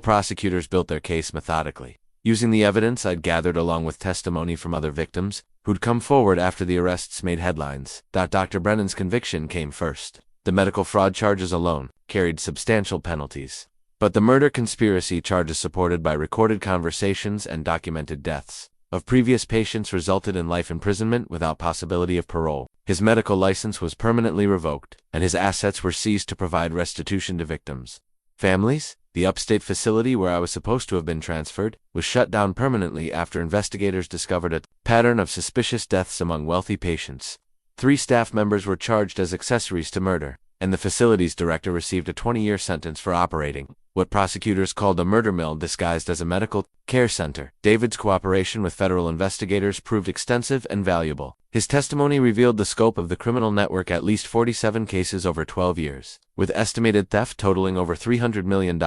prosecutors built their case methodically, using the evidence I'd gathered along with testimony from other victims who'd come forward after the arrests made headlines. Dr. Brennan's conviction came first. The medical fraud charges alone carried substantial penalties. But the murder conspiracy charges, supported by recorded conversations and documented deaths of previous patients, resulted in life imprisonment without possibility of parole. His medical license was permanently revoked, and his assets were seized to provide restitution to victims' families. The upstate facility where I was supposed to have been transferred was shut down permanently after investigators discovered a pattern of suspicious deaths among wealthy patients. 3 staff members were charged as accessories to murder, and the facility's director received a 20-year sentence for operating what prosecutors called a murder mill disguised as a medical care center. David's cooperation with federal investigators proved extensive and valuable. His testimony revealed the scope of the criminal network: at least 47 cases over 12 years, with estimated theft totaling over $300 million.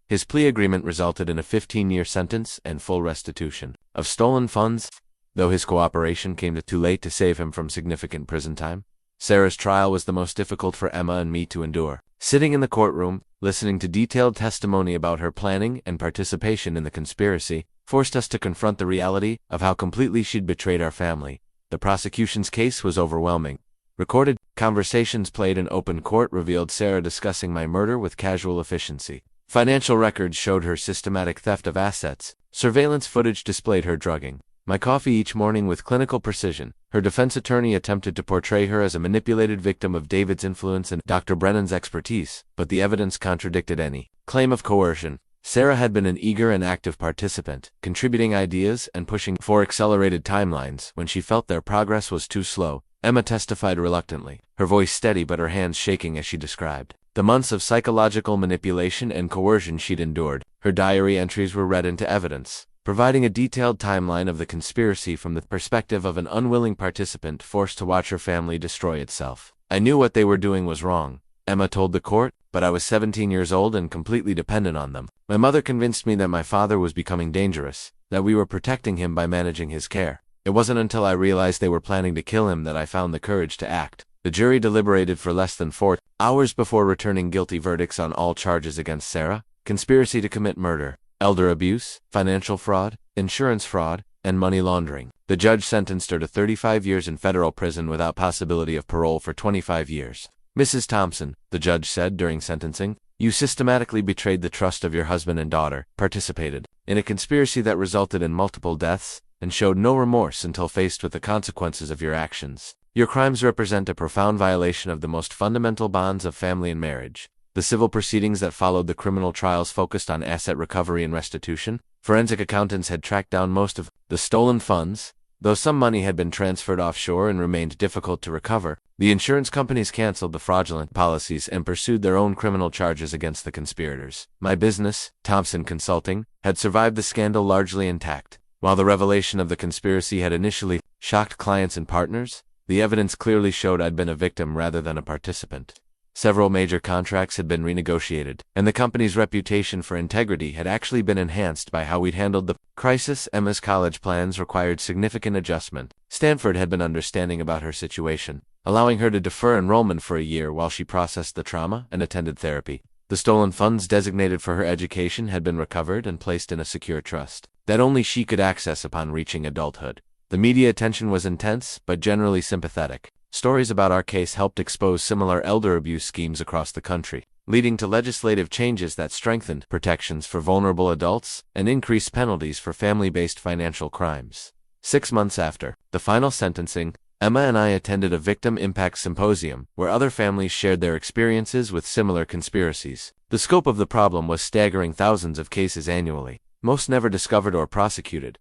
His plea agreement resulted in a 15-year sentence and full restitution of stolen funds, though his cooperation came too late to save him from significant prison time. Sarah's trial was the most difficult for Emma and me to endure. Sitting in the courtroom, listening to detailed testimony about her planning and participation in the conspiracy, forced us to confront the reality of how completely she'd betrayed our family. The prosecution's case was overwhelming. Recorded conversations played in open court revealed Sarah discussing my murder with casual efficiency. Financial records showed her systematic theft of assets. Surveillance footage displayed her drugging my coffee each morning with clinical precision. Her defense attorney attempted to portray her as a manipulated victim of David's influence and Dr. Brennan's expertise, but the evidence contradicted any claim of coercion. Sarah had been an eager and active participant, contributing ideas and pushing for accelerated timelines when she felt their progress was too slow. Emma testified reluctantly, her voice steady but her hands shaking as she described the months of psychological manipulation and coercion she'd endured. Her diary entries were read into evidence, providing a detailed timeline of the conspiracy from the perspective of an unwilling participant forced to watch her family destroy itself. I knew what they were doing was wrong, Emma told the court, but I was 17 years old and completely dependent on them. My mother convinced me that my father was becoming dangerous, that we were protecting him by managing his care. It wasn't until I realized they were planning to kill him that I found the courage to act. The jury deliberated for less than 4 hours before returning guilty verdicts on all charges against Sarah: conspiracy to commit murder, elder abuse, financial fraud, insurance fraud, and money laundering. The judge sentenced her to 35 years in federal prison without possibility of parole for 25 years. Mrs. Thompson, the judge said during sentencing, you systematically betrayed the trust of your husband and daughter, participated in a conspiracy that resulted in multiple deaths, and showed no remorse until faced with the consequences of your actions. Your crimes represent a profound violation of the most fundamental bonds of family and marriage. The civil proceedings that followed the criminal trials focused on asset recovery and restitution. Forensic accountants had tracked down most of the stolen funds, though some money had been transferred offshore and remained difficult to recover. The insurance companies canceled the fraudulent policies and pursued their own criminal charges against the conspirators. My business, Thompson Consulting, had survived the scandal largely intact. While the revelation of the conspiracy had initially shocked clients and partners, the evidence clearly showed I'd been a victim rather than a participant. Several major contracts had been renegotiated, and the company's reputation for integrity had actually been enhanced by how we'd handled the crisis. Emma's college plans required significant adjustment. Stanford had been understanding about her situation, allowing her to defer enrollment for a year while she processed the trauma and attended therapy. The stolen funds designated for her education had been recovered and placed in a secure trust that only she could access upon reaching adulthood. The media attention was intense, but generally sympathetic. Stories about our case helped expose similar elder abuse schemes across the country, leading to legislative changes that strengthened protections for vulnerable adults and increased penalties for family-based financial crimes. 6 months after the final sentencing, Emma and I attended a victim impact symposium where other families shared their experiences with similar conspiracies. The scope of the problem was staggering: thousands of cases annually, most never discovered or prosecuted.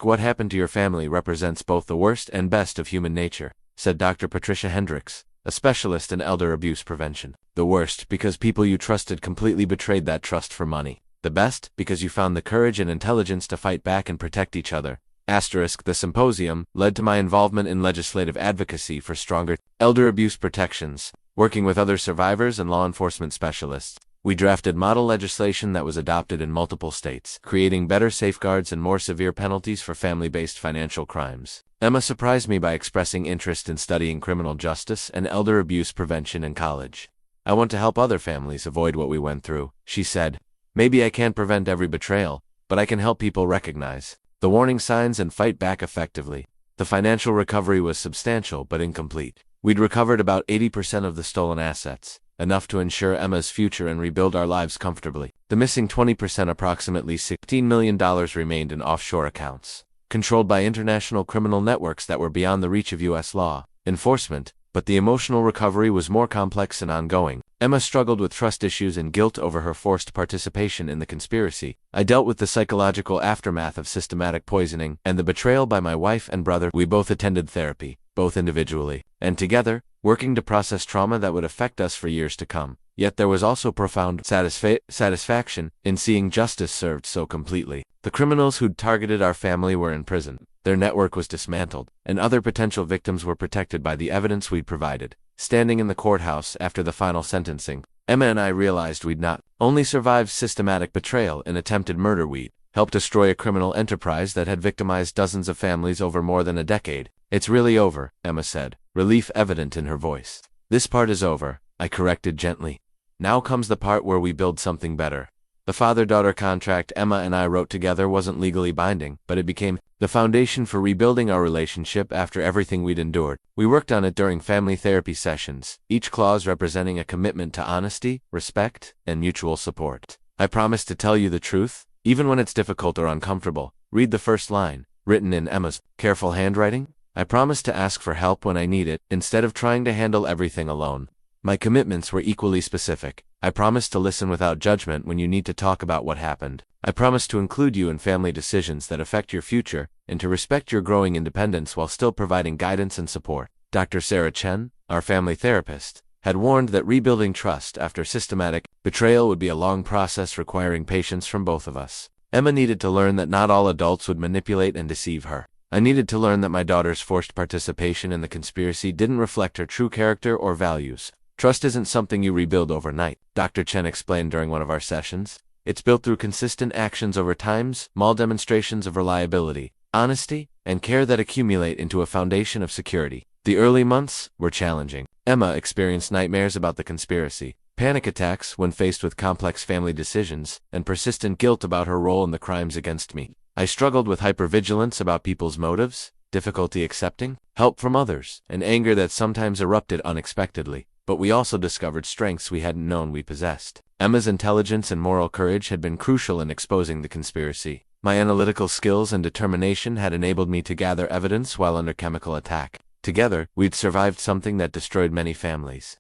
What happened to your family represents both the worst and best of human nature, said Dr. Patricia Hendricks, a specialist in elder abuse prevention. The worst because people you trusted completely betrayed that trust for money. The best because you found the courage and intelligence to fight back and protect each other. The symposium led to my involvement in legislative advocacy for stronger elder abuse protections. Working with other survivors and law enforcement specialists, we drafted model legislation that was adopted in multiple states, creating better safeguards and more severe penalties for family-based financial crimes. Emma surprised me by expressing interest in studying criminal justice and elder abuse prevention in college. I want to help other families avoid what we went through, she said. Maybe I can't prevent every betrayal, but I can help people recognize the warning signs and fight back effectively. The financial recovery was substantial but incomplete. We'd recovered about 80% of the stolen assets, enough to ensure Emma's future and rebuild our lives comfortably. The missing 20%, approximately $16 million, remained in offshore accounts, controlled by international criminal networks that were beyond the reach of U.S. law enforcement, but the emotional recovery was more complex and ongoing. Emma struggled with trust issues and guilt over her forced participation in the conspiracy. I dealt with the psychological aftermath of systematic poisoning and the betrayal by my wife and brother. We both attended therapy, both individually and together, working to process trauma that would affect us for years to come. Yet there was also profound satisfaction in seeing justice served so completely. The criminals who'd targeted our family were in prison. Their network was dismantled, and other potential victims were protected by the evidence we'd provided. Standing in the courthouse after the final sentencing, Emma and I realized we'd not only survived systematic betrayal and attempted murder, we'd helped destroy a criminal enterprise that had victimized dozens of families over more than a decade. It's really over, Emma said, relief evident in her voice. This part is over, I corrected gently. Now comes the part where we build something better. The father-daughter contract Emma and I wrote together wasn't legally binding, but it became the foundation for rebuilding our relationship after everything we'd endured. We worked on it during family therapy sessions, each clause representing a commitment to honesty, respect, and mutual support. I promise to tell you the truth, even when it's difficult or uncomfortable. Read the first line, written in Emma's careful handwriting. I promise to ask for help when I need it, instead of trying to handle everything alone. My commitments were equally specific. I promise to listen without judgment when you need to talk about what happened. I promise to include you in family decisions that affect your future, and to respect your growing independence while still providing guidance and support. Dr. Sarah Chen, our family therapist, had warned that rebuilding trust after systematic betrayal would be a long process requiring patience from both of us. Emma needed to learn that not all adults would manipulate and deceive her. I needed to learn that my daughter's forced participation in the conspiracy didn't reflect her true character or values. Trust isn't something you rebuild overnight, Dr. Chen explained during one of our sessions. It's built through consistent actions over time, small demonstrations of reliability, honesty, and care that accumulate into a foundation of security. The early months were challenging. Emma experienced nightmares about the conspiracy, panic attacks when faced with complex family decisions, and persistent guilt about her role in the crimes against me. I struggled with hypervigilance about people's motives, difficulty accepting help from others, and anger that sometimes erupted unexpectedly. But we also discovered strengths we hadn't known we possessed. Emma's intelligence and moral courage had been crucial in exposing the conspiracy. My analytical skills and determination had enabled me to gather evidence while under chemical attack. Together, we'd survived something that destroyed many families.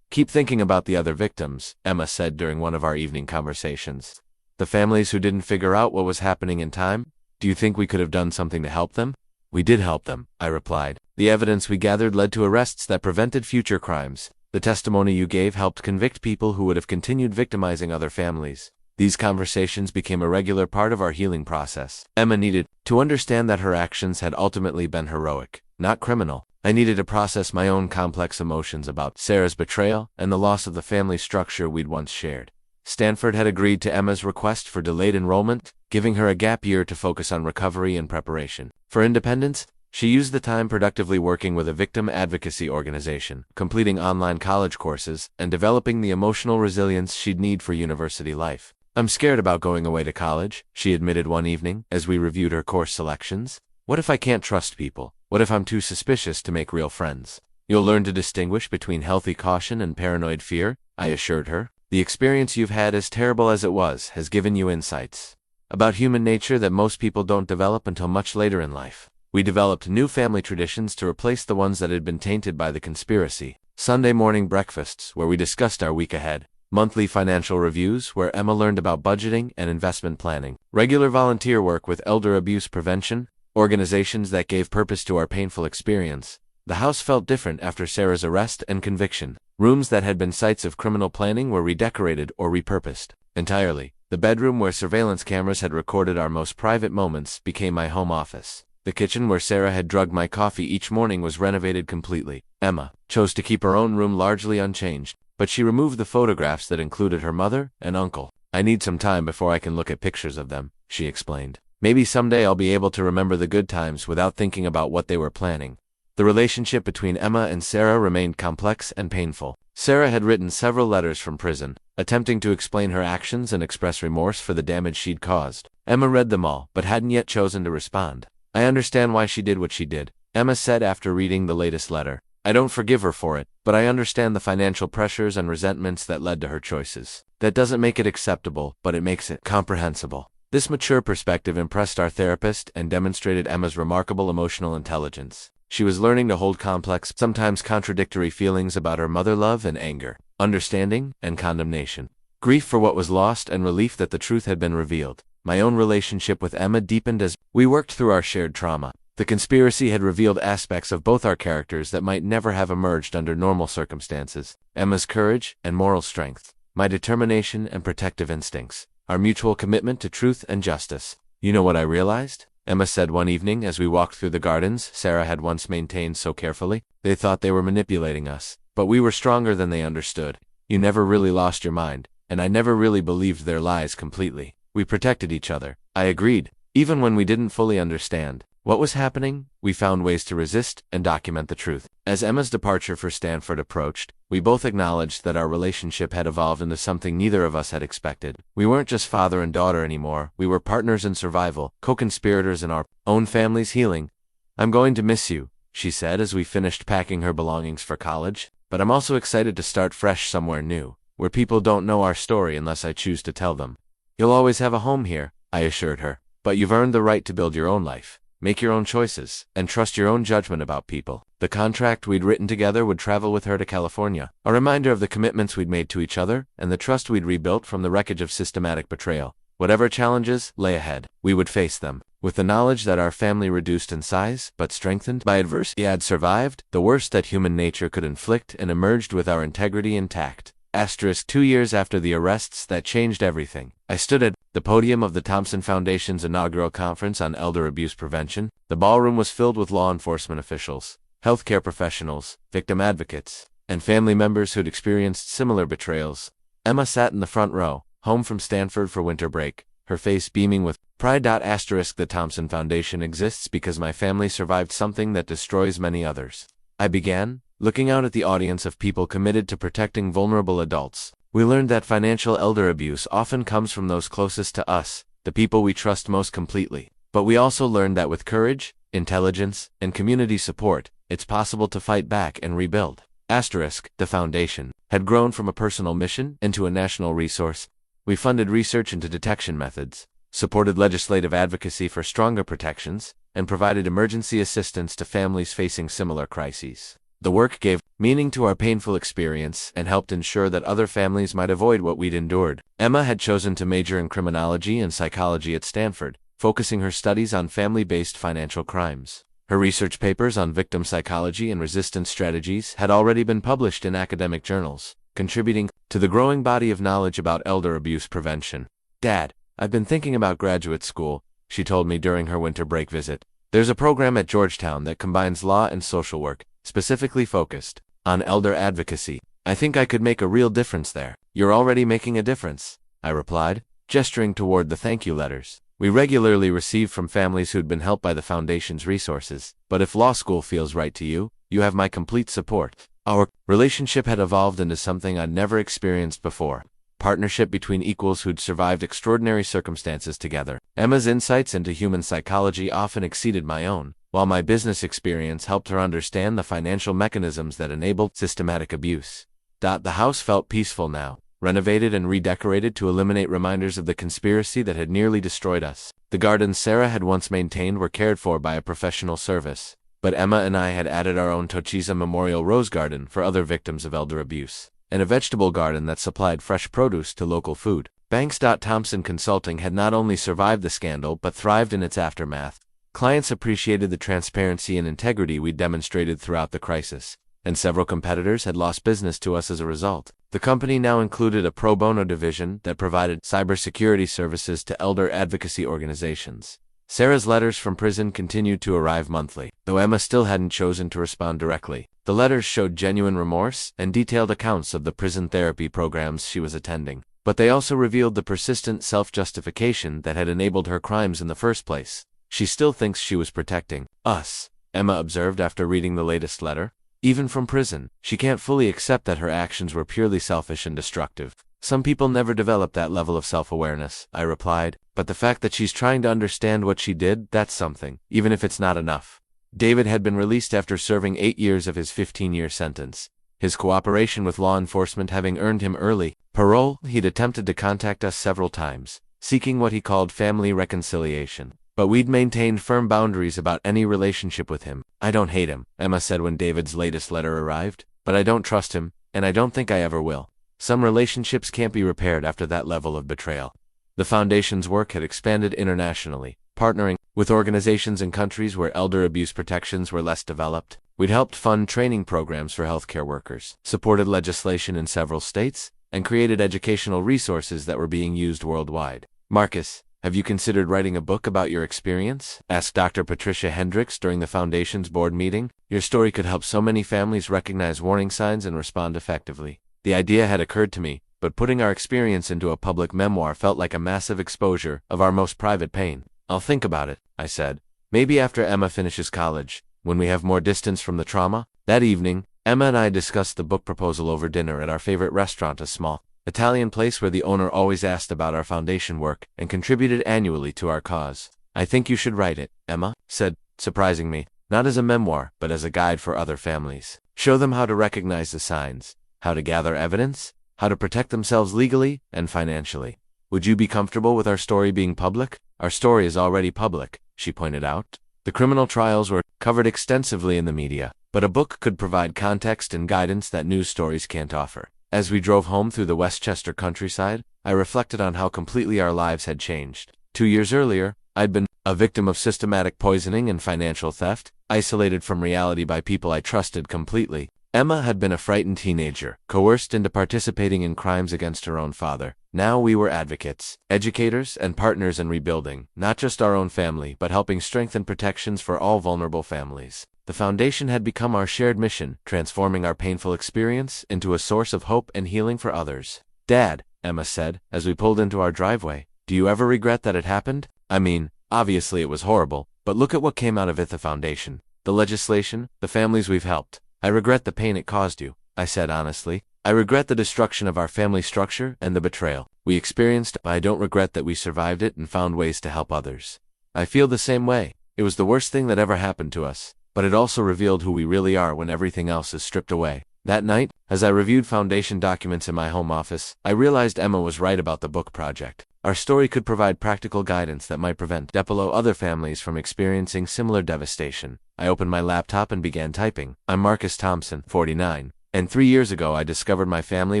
Keep thinking about the other victims, Emma said during one of our evening conversations. The families who didn't figure out what was happening in time? Do you think we could have done something to help them? We did help them, I replied. The evidence we gathered led to arrests that prevented future crimes. The testimony you gave helped convict people who would have continued victimizing other families. These conversations became a regular part of our healing process. Emma needed to understand that her actions had ultimately been heroic, not criminal. I needed to process my own complex emotions about Sarah's betrayal and the loss of the family structure we'd once shared. Stanford had agreed to Emma's request for delayed enrollment, giving her a gap year to focus on recovery and preparation. For independence, she used the time productively working with a victim advocacy organization, completing online college courses, and developing the emotional resilience she'd need for university life. I'm scared about going away to college, she admitted one evening, as we reviewed her course selections. What if I can't trust people? What if I'm too suspicious to make real friends? You'll learn to distinguish between healthy caution and paranoid fear, I assured her. The experience you've had, as terrible as it was, has given you insights about human nature that most people don't develop until much later in life. We developed new family traditions to replace the ones that had been tainted by the conspiracy. Sunday morning breakfasts, where we discussed our week ahead. Monthly financial reviews, where Emma learned about budgeting and investment planning. Regular volunteer work with elder abuse prevention, organizations that gave purpose to our painful experience. The house felt different after Sarah's arrest and conviction. Rooms that had been sites of criminal planning were redecorated or repurposed entirely. The bedroom where surveillance cameras had recorded our most private moments became my home office. The kitchen where Sarah had drugged my coffee each morning was renovated completely. Emma chose to keep her own room largely unchanged, but she removed the photographs that included her mother and uncle. I need some time before I can look at pictures of them, she explained. Maybe someday I'll be able to remember the good times without thinking about what they were planning. The relationship between Emma and Sarah remained complex and painful. Sarah had written several letters from prison, attempting to explain her actions and express remorse for the damage she'd caused. Emma read them all, but hadn't yet chosen to respond. I understand why she did what she did, Emma said after reading the latest letter. I don't forgive her for it, but I understand the financial pressures and resentments that led to her choices. That doesn't make it acceptable, but it makes it comprehensible. This mature perspective impressed our therapist and demonstrated Emma's remarkable emotional intelligence. She was learning to hold complex, sometimes contradictory feelings about her mother love and anger, understanding and condemnation, grief for what was lost and relief that the truth had been revealed. My own relationship with Emma deepened as we worked through our shared trauma. The conspiracy had revealed aspects of both our characters that might never have emerged under normal circumstances. Emma's courage and moral strength, my determination and protective instincts, our mutual commitment to truth and justice. You know what I realized? Emma said one evening as we walked through the gardens Sarah had once maintained so carefully. They thought they were manipulating us, but we were stronger than they understood. You never really lost your mind, and I never really believed their lies completely. We protected each other. I agreed, even when we didn't fully understand what was happening. We found ways to resist and document the truth. As Emma's departure for Stanford approached, we both acknowledged that our relationship had evolved into something neither of us had expected. We weren't just father and daughter anymore. We were partners in survival, co-conspirators in our own family's healing. I'm going to miss you, she said as we finished packing her belongings for college, but I'm also excited to start fresh somewhere new, where people don't know our story unless I choose to tell them. You'll always have a home here, I assured her, but you've earned the right to build your own life. Make your own choices, and trust your own judgment about people. The contract we'd written together would travel with her to California, a reminder of the commitments we'd made to each other and the trust we'd rebuilt from the wreckage of systematic betrayal. Whatever challenges lay ahead, we would face them, with the knowledge that our family, reduced in size but strengthened by adversity, had survived the worst that human nature could inflict and emerged with our integrity intact. 2 years after the arrests that changed everything, I stood at the podium of the Thompson Foundation's inaugural conference on elder abuse prevention. The ballroom was filled with law enforcement officials, healthcare professionals, victim advocates, and family members who'd experienced similar betrayals. Emma sat in the front row, home from Stanford for winter break, her face beaming with pride. The Thompson Foundation exists because my family survived something that destroys many others, I began, looking out at the audience of people committed to protecting vulnerable adults. We learned that financial elder abuse often comes from those closest to us, the people we trust most completely. But we also learned that with courage, intelligence, and community support, it's possible to fight back and rebuild. The foundation had grown from a personal mission into a national resource. We funded research into detection methods, supported legislative advocacy for stronger protections, and provided emergency assistance to families facing similar crises. The work gave meaning to our painful experience and helped ensure that other families might avoid what we'd endured. Emma had chosen to major in criminology and psychology at Stanford, focusing her studies on family-based financial crimes. Her research papers on victim psychology and resistance strategies had already been published in academic journals, contributing to the growing body of knowledge about elder abuse prevention. Dad, I've been thinking about graduate school, she told me during her winter break visit. There's a program at Georgetown that combines law and social work, specifically focused on elder advocacy. I think I could make a real difference there. You're already making a difference, I replied, gesturing toward the thank you letters we regularly receive from families who'd been helped by the Foundation's resources. But if law school feels right to you, you have my complete support. Our relationship had evolved into something I'd never experienced before. Partnership between equals who'd survived extraordinary circumstances together. Emma's insights into human psychology often exceeded my own, while my business experience helped her understand the financial mechanisms that enabled systematic abuse. The house felt peaceful now, renovated and redecorated to eliminate reminders of the conspiracy that had nearly destroyed us. The gardens Sarah had once maintained were cared for by a professional service, but Emma and I had added our own Tochiza Memorial Rose Garden for other victims of elder abuse, and a vegetable garden that supplied fresh produce to local food. Thompson Consulting had not only survived the scandal but thrived in its aftermath. Clients appreciated the transparency and integrity we demonstrated throughout the crisis, and several competitors had lost business to us as a result. The company now included a pro bono division that provided cybersecurity services to elder advocacy organizations. Sarah's letters from prison continued to arrive monthly, though Emma still hadn't chosen to respond directly. The letters showed genuine remorse and detailed accounts of the prison therapy programs she was attending, but they also revealed the persistent self-justification that had enabled her crimes in the first place. She still thinks she was protecting us, Emma observed after reading the latest letter. Even from prison, she can't fully accept that her actions were purely selfish and destructive. Some people never develop that level of self-awareness, I replied, but the fact that she's trying to understand what she did, that's something, even if it's not enough. David had been released after serving 8 years of his 15-year sentence. His cooperation with law enforcement having earned him early parole, he'd attempted to contact us several times, seeking what he called family reconciliation. But we'd maintained firm boundaries about any relationship with him. I don't hate him, Emma said when David's latest letter arrived, but I don't trust him, and I don't think I ever will. Some relationships can't be repaired after that level of betrayal. The Foundation's work had expanded internationally, partnering with organizations in countries where elder abuse protections were less developed. We'd helped fund training programs for healthcare workers, supported legislation in several states, and created educational resources that were being used worldwide. Marcus, have you considered writing a book about your experience? Asked Dr. Patricia Hendricks during the Foundation's board meeting. Your story could help so many families recognize warning signs and respond effectively. The idea had occurred to me, but putting our experience into a public memoir felt like a massive exposure of our most private pain. I'll think about it, I said. Maybe after Emma finishes college, when we have more distance from the trauma. That evening, Emma and I discussed the book proposal over dinner at our favorite restaurant, a small Italian place where the owner always asked about our foundation work and contributed annually to our cause. I think you should write it, Emma said, surprising me, not as a memoir, but as a guide for other families. Show them how to recognize the signs, how to gather evidence, how to protect themselves legally and financially. Would you be comfortable with our story being public? Our story is already public, she pointed out. The criminal trials were covered extensively in the media, but a book could provide context and guidance that news stories can't offer. As we drove home through the Westchester countryside, I reflected on how completely our lives had changed. 2 years earlier, I'd been a victim of systematic poisoning and financial theft, isolated from reality by people I trusted completely. Emma had been a frightened teenager, coerced into participating in crimes against her own father. Now we were advocates, educators, and partners in rebuilding, not just our own family, but helping strengthen protections for all vulnerable families. The foundation had become our shared mission, transforming our painful experience into a source of hope and healing for others. Dad, Emma said, as we pulled into our driveway, do you ever regret that it happened? I mean, obviously it was horrible, but look at what came out of it, the foundation. The legislation, the families we've helped. I regret the pain it caused you, I said honestly. I regret the destruction of our family structure and the betrayal we experienced, but I don't regret that we survived it and found ways to help others. I feel the same way. It was the worst thing that ever happened to us, but it also revealed who we really are when everything else is stripped away. That night, as I reviewed foundation documents in my home office, I realized Emma was right about the book project. Our story could provide practical guidance that might prevent other families from experiencing similar devastation. I opened my laptop and began typing. I'm Marcus Thompson, 49, and 3 years ago I discovered my family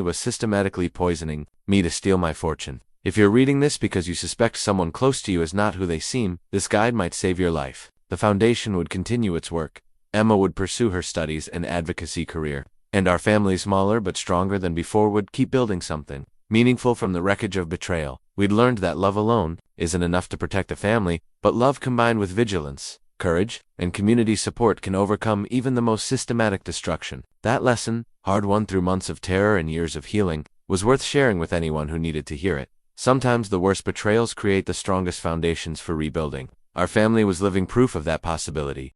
was systematically poisoning me to steal my fortune. If you're reading this because you suspect someone close to you is not who they seem, this guide might save your life. The foundation would continue its work. Emma would pursue her studies and advocacy career, and our family, smaller but stronger than before, would keep building something meaningful from the wreckage of betrayal. We'd learned that love alone isn't enough to protect a family, but love combined with vigilance, courage, and community support can overcome even the most systematic destruction. That lesson, hard-won through months of terror and years of healing, was worth sharing with anyone who needed to hear it. Sometimes the worst betrayals create the strongest foundations for rebuilding. Our family was living proof of that possibility.